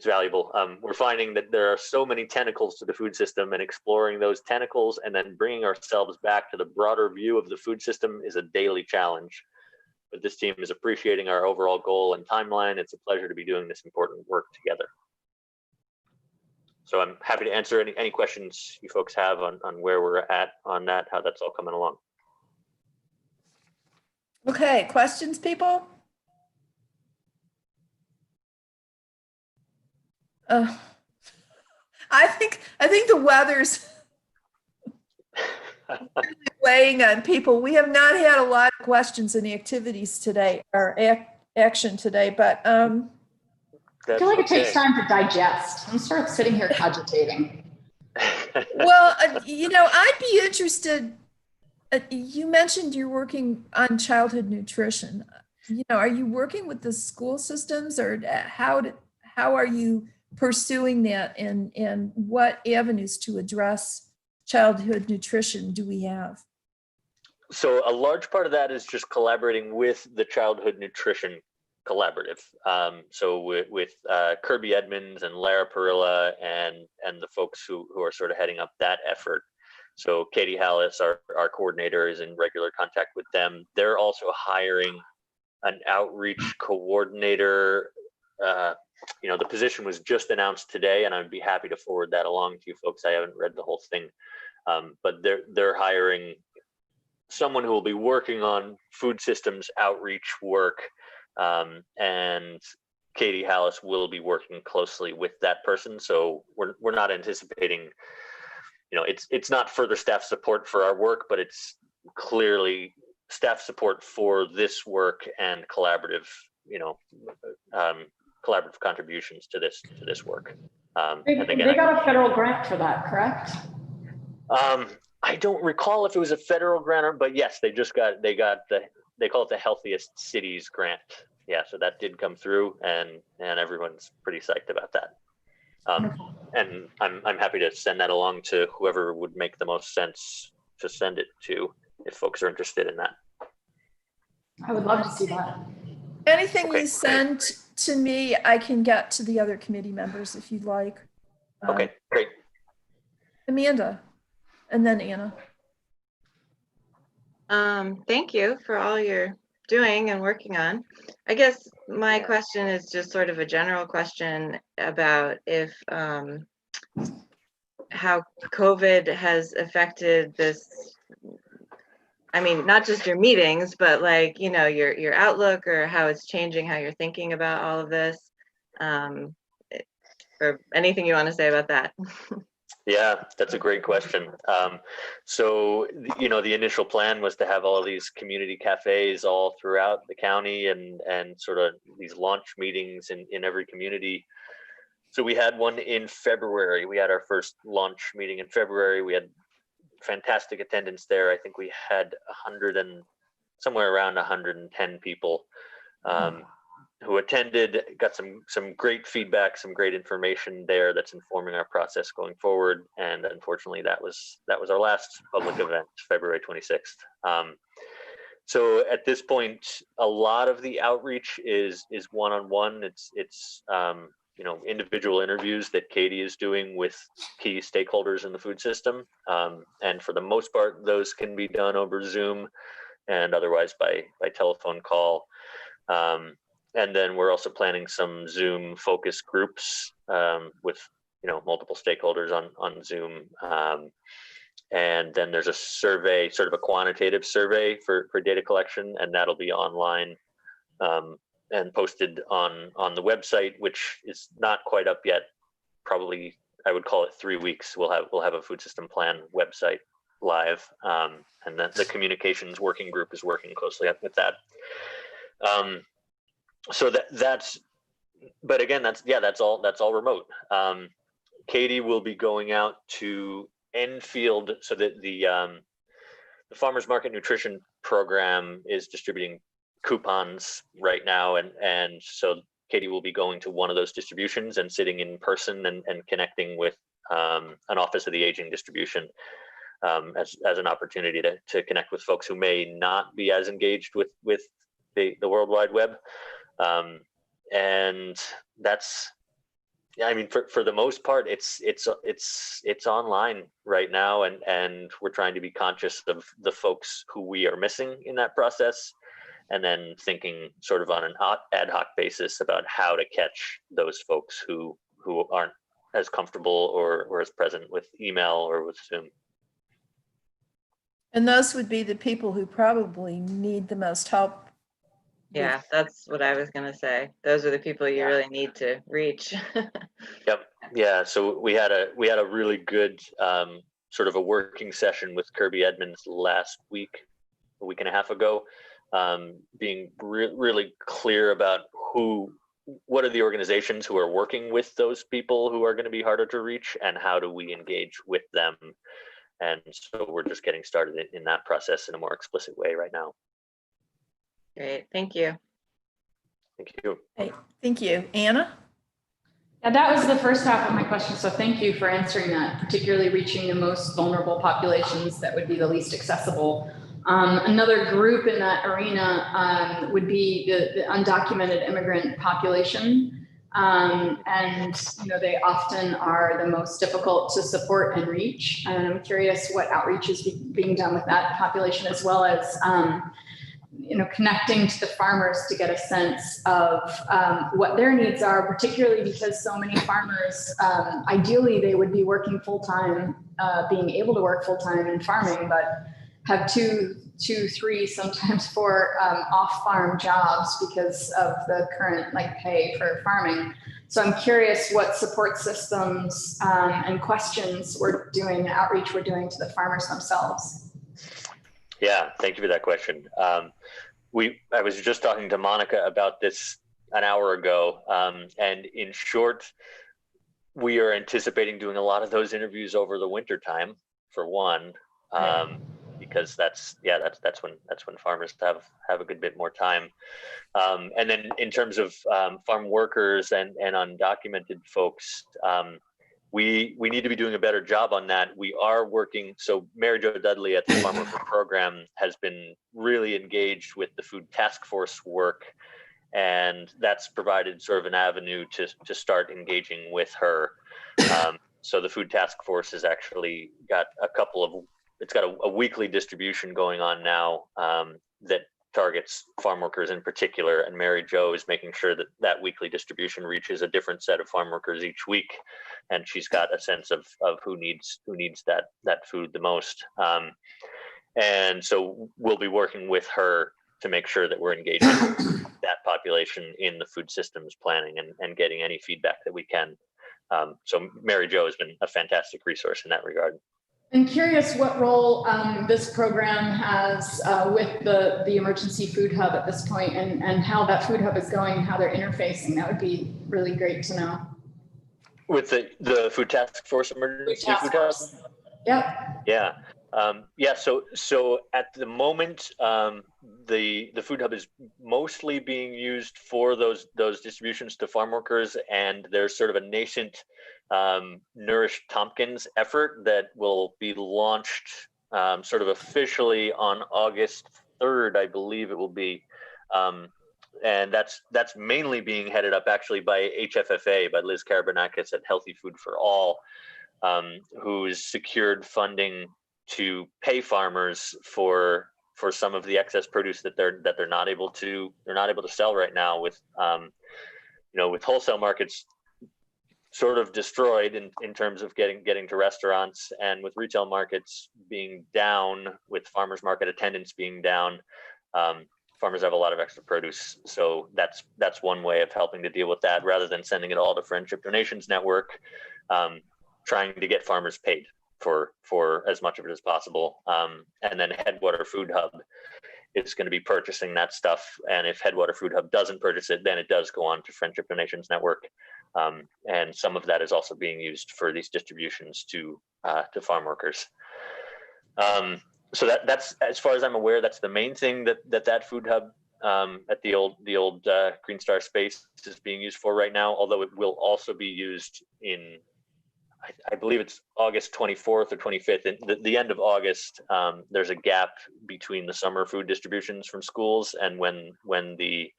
valuable. We're finding that there are so many tentacles to the food system, and exploring those tentacles and then bringing ourselves back to the broader view of the food system is a daily challenge. But this team is appreciating our overall goal and timeline. It's a pleasure to be doing this important work together. So I'm happy to answer any questions you folks have on where we're at on that, how that's all coming along. Okay, questions, people? I think the weather's really weighing on people. We have not had a lot of questions and activities today, or action today, but I feel like it takes time to digest. I'm sort of sitting here cogitating. Well, I'd be interested. You mentioned you're working on childhood nutrition. Are you working with the school systems, or how are you pursuing that, and what avenues to address childhood nutrition do we have? So a large part of that is just collaborating with the Childhood Nutrition Collaborative. So with Kirby Edmonds and Lara Perilla and the folks who are sort of heading up that effort. So Katie Hallis, our coordinator, is in regular contact with them. They're also hiring an outreach coordinator. The position was just announced today, and I'd be happy to forward that along to you folks. I haven't read the whole thing, but they're hiring someone who will be working on food systems outreach work, and Katie Hallis will be working closely with that person. So we're not anticipating, it's not further staff support for our work, but it's clearly staff support for this work and collaborative, collaborative contributions to this work. They got a federal grant for that, correct? I don't recall if it was a federal grant, but yes, they call it the Healthiest Cities grant. Yeah, so that did come through, and everyone's pretty psyched about that. And I'm happy to send that along to whoever would make the most sense to send it to, if folks are interested in that. I would love to see that. Anything you send to me, I can get to the other committee members if you'd like. Okay, great. Amanda, and then Anna. Thank you for all you're doing and working on. I guess my question is just sort of a general question about if how COVID has affected this. I mean, not just your meetings, but like, your outlook, or how it's changing how you're thinking about all of this, or anything you want to say about that. Yeah, that's a great question. So, the initial plan was to have all of these community cafes all throughout the county, and sort of these launch meetings in every community. So we had one in February. We had our first launch meeting in February. We had fantastic attendance there. I think we had somewhere around 110 people who attended, got some great feedback, some great information there that's informing our process going forward. And unfortunately, that was our last public event, February 26th. So at this point, a lot of the outreach is one-on-one. It's individual interviews that Katie is doing with key stakeholders in the food system. And for the most part, those can be done over Zoom and otherwise by telephone call. And then we're also planning some Zoom focus groups with multiple stakeholders on Zoom. And then there's a survey, sort of a quantitative survey for data collection, and that'll be online and posted on the website, which is not quite up yet. Probably, I would call it 3 weeks. We'll have a food system plan website live, and then the communications working group is working closely with that. So that's, but again, that's all remote. Katie will be going out to Enfield, so that the Farmers Market Nutrition Program is distributing coupons right now, and so Katie will be going to one of those distributions and sitting in person and connecting with an Office of the Aging distribution as an opportunity to connect with folks who may not be as engaged with the World Wide Web. And that's, I mean, for the most part, it's online right now, and we're trying to be conscious of the folks who we are missing in that process, and then thinking sort of on an ad hoc basis about how to catch those folks who aren't as comfortable or as present with email or with Zoom. And those would be the people who probably need the most help. Yeah, that's what I was going to say. Those are the people you really need to reach. Yep. Yeah. So we had a really good sort of a working session with Kirby Edmonds last week, a week and a half ago, being really clear about what are the organizations who are working with those people who are going to be harder to reach, and how do we engage with them. And so we're just getting started in that process in a more explicit way right now. Great, thank you. Thank you. Hey, thank you. Anna? Yeah, that was the first half of my question, so thank you for answering that, particularly reaching the most vulnerable populations that would be the least accessible. Another group in that arena would be the undocumented immigrant population. And they often are the most difficult to support and reach. And I'm curious what outreach is being done with that population, as well as connecting to the farmers to get a sense of what their needs are, particularly because so many farmers, ideally they would be working full-time, being able to work full-time in farming, but have two, three, sometimes four off-farm jobs because of the current pay for farming. So I'm curious what support systems and questions outreach we're doing to the farmers themselves. Yeah, thank you for that question. I was just talking to Monica about this an hour ago, and in short, we are anticipating doing a lot of those interviews over the winter time, for one, because that's when farmers have a good bit more time, and then in terms of farm workers and undocumented folks. We need to be doing a better job on that. We are working, so Mary Jo Dudley at the Farm Worker Program has been really engaged with the food task force work, and that's provided sort of an avenue to start engaging with her. So the food task force has actually got it's got a weekly distribution going on now that targets farm workers in particular, and Mary Jo is making sure that weekly distribution reaches a different set of farm workers each week, and she's got a sense of who needs that food the most, and so we'll be working with her to make sure that we're engaging that population in the food systems planning and getting any feedback that we can. So Mary Jo has been a fantastic resource in that regard. I'm curious what role this program has with the emergency food hub at this point, and how that food hub is going, how they're interfacing. That would be really great to know. With the food task force emergency food hub? Yep. Yeah. So at the moment, the food hub is mostly being used for those distributions to farm workers, and there's sort of a nascent Nourish Tompkins effort that will be launched sort of officially on August 3rd, I believe it will be, and that's mainly being headed up actually by HFFA, by Liz Karabanakis at Healthy Food for All, who's secured funding to pay farmers for some of the excess produce that they're not able to sell right now, with with wholesale markets sort of destroyed in terms of getting to restaurants, and with retail markets being down, with farmers market attendance being down. Farmers have a lot of extra produce, so that's one way of helping to deal with that, rather than sending it all to Friendship Donations Network, trying to get farmers paid for as much of it as possible. And then Headwater Food Hub is going to be purchasing that stuff, and if Headwater Food Hub doesn't purchase it, then it does go on to Friendship Donations Network, and some of that is also being used for these distributions to farm workers. So that's, as far as I'm aware, that's the main thing that Food Hub at the old Green Star space is being used for right now, although it will also be used in, I believe it's August 24th or 25th. And the end of August, there's a gap between the summer food distributions from schools and when the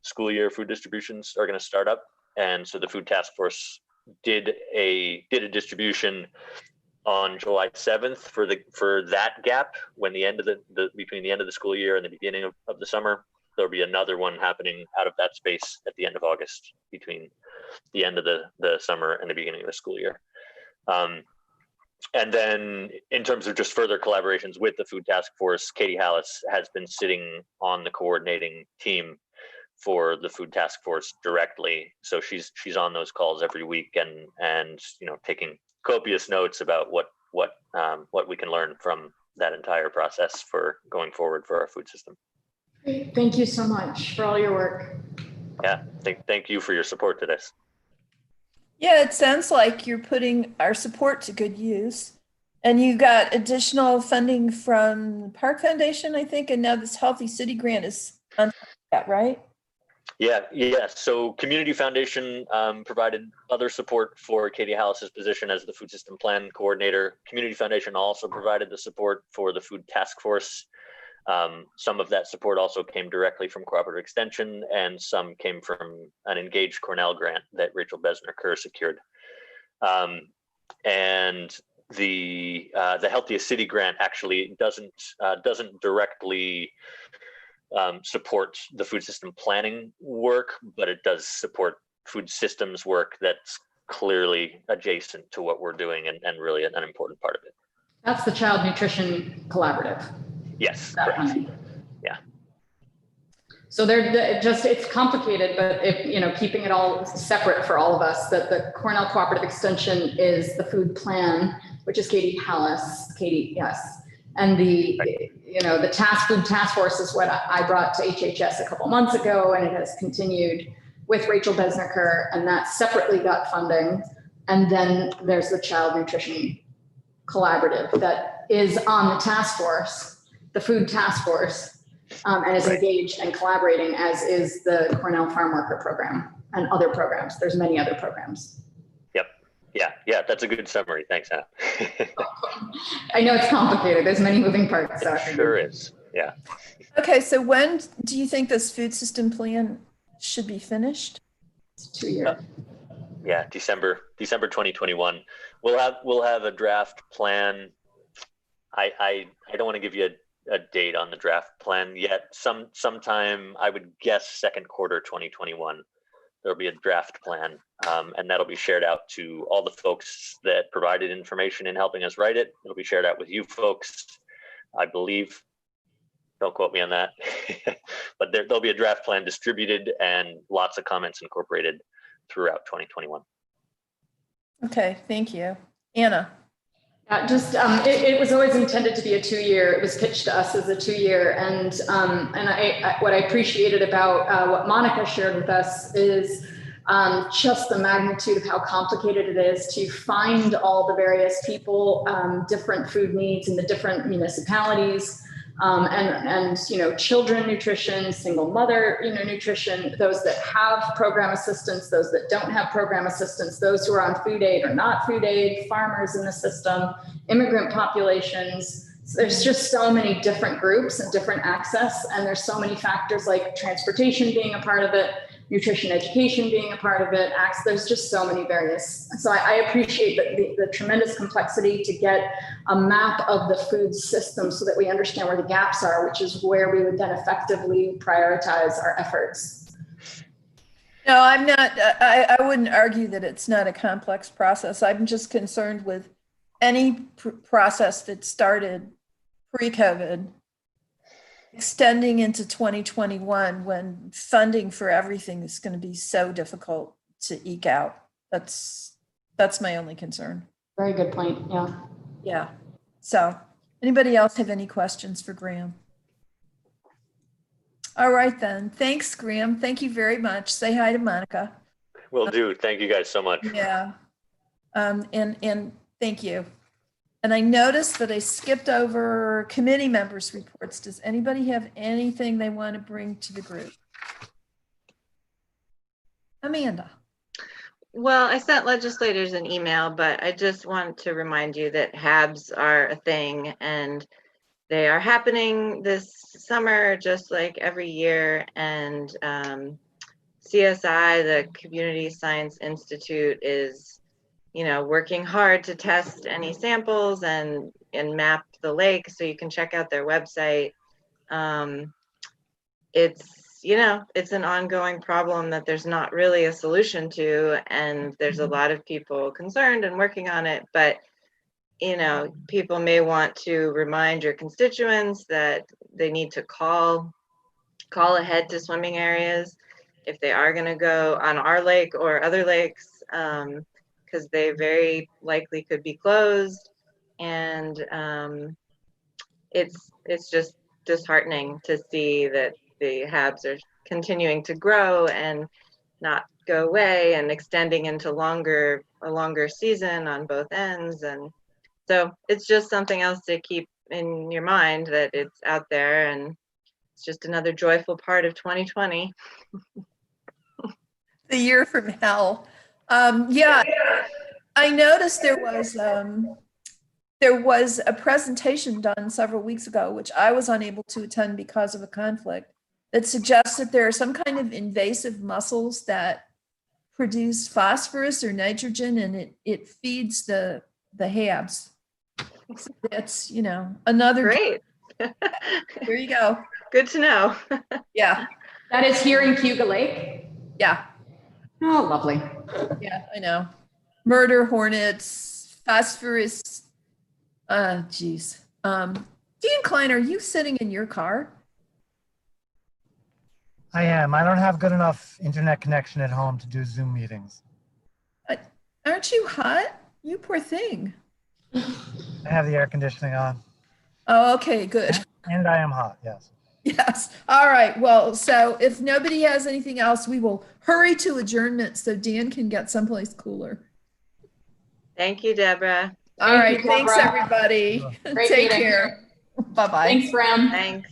school year food distributions are going to start up. And so the Food Task Force did a distribution on July 7th for that gap, when the end of between the end of the school year and the beginning of the summer. There'll be another one happening out of that space at the end of August, between the end of the summer and the beginning of the school year. And then in terms of just further collaborations with the Food Task Force, Katie Hallis has been sitting on the coordinating team for the Food Task Force directly. So she's on those calls every week and taking copious notes about what we can learn from that entire process for going forward for our food system. Great. Thank you so much for all your work. Yeah, thank you for your support to this. Yeah, it sounds like you're putting our support to good use. And you got additional funding from the Park Foundation, I think, and now this Healthy City grant is on that, right? Yeah. So Community Foundation provided other support for Katie Hallis's position as the Food System Plan Coordinator. Community Foundation also provided the support for the Food Task Force. Some of that support also came directly from Cooperative Extension, and some came from an Engaged Cornell grant that Rachel Besner-Kerr secured. And the Healthiest City grant actually doesn't directly support the food system planning work, but it does support food systems work that's clearly adjacent to what we're doing and really an important part of it. That's the Child Nutrition Collaborative. Yes, correct. Yeah. So it's complicated, but keeping it all separate for all of us, that the Cornell Cooperative Extension is the food plan, which is Katie Hallis, yes. And the food task force is what I brought to HHS a couple months ago, and it has continued with Rachel Besner-Kerr, and that separately got funding. And then there's the Child Nutrition Collaborative that is on the task force, the food task force, and is engaged and collaborating, as is the Cornell Farm Worker Program and other programs. There's many other programs. Yeah, that's a good summary. Thanks, Hannah. I know it's complicated. There's many moving parts. So it sure is, yeah. Okay, so when do you think this food system plan should be finished? It's 2 years. Yeah, December 2021. We'll have a draft plan. I don't want to give you a date on the draft plan yet. Sometime I would guess second quarter 2021. There'll be a draft plan, and that'll be shared out to all the folks that provided information in helping us write it. It'll be shared out with you folks, I believe. Don't quote me on that. But there'll be a draft plan distributed and lots of comments incorporated throughout 2021. Okay, thank you. Anna. It was always intended to be a 2 year. It was pitched to us as a 2 year, and what I appreciated about what Monica shared with us is just the magnitude of how complicated it is to find all the various people, different food needs in the different municipalities, and children nutrition, single mother nutrition, those that have program assistance, those that don't have program assistance, those who are on food aid or not food aid, farmers in the system, immigrant populations, there's just so many different groups and different access, and there's so many factors like transportation being a part of it, nutrition education being a part of it, there's just so many various. So I appreciate the tremendous complexity to get a map of the food system so that we understand where the gaps are, which is where we would then effectively prioritize our efforts. No, I'm not, I wouldn't argue that it's not a complex process. I'm just concerned with any process that started pre-COVID extending into 2021 when funding for everything is going to be so difficult to eke out. That's my only concern. Very good point. Yeah. Yeah. So anybody else have any questions for Graham? All right then. Thanks, Graham. Thank you very much. Say hi to Monica. Will do. Thank you guys so much. Yeah. And thank you. And I noticed that I skipped over committee members' reports. Does anybody have anything they want to bring to the group? Amanda. Well, I sent legislators an email, but I just want to remind you that HABs are a thing and they are happening this summer, just like every year. And CSI, the Community Science Institute, is, you know, working hard to test any samples and map the lake, so you can check out their website. It's, you know, it's an ongoing problem that there's not really a solution to, and there's a lot of people concerned and working on it, but you know, people may want to remind your constituents that they need to call ahead to swimming areas if they are going to go on our lake or other lakes, because they very likely could be closed. And it's just disheartening to see that the HABs are continuing to grow and not go away and extending into a longer season on both ends. And so it's just something else to keep in your mind, that it's out there, and it's just another joyful part of 2020. The year from hell. Yeah, I noticed there was a presentation done several weeks ago, which I was unable to attend because of a conflict, that suggests that there are some kind of invasive mussels that produce phosphorus or nitrogen, and it feeds the HABs. So that's, you know, another. Great. There you go. Good to know. Yeah. That is here in Cayuga Lake. Yeah. Oh, lovely. Yeah, I know. Murder hornets, phosphorus. Geez. Dean Klein, are you sitting in your car? I am. I don't have good enough internet connection at home to do Zoom meetings. Aren't you hot? You poor thing. I have the air conditioning on. Oh, okay, good. And I am hot, yes. Yes. All right. Well, so if nobody has anything else, we will hurry to adjournment so Dan can get someplace cooler. Thank you, Deborah. All right. you, Thanks, Deborah. everybody. Great Take meeting. care. Bye-bye. Thanks, Graham. Thanks.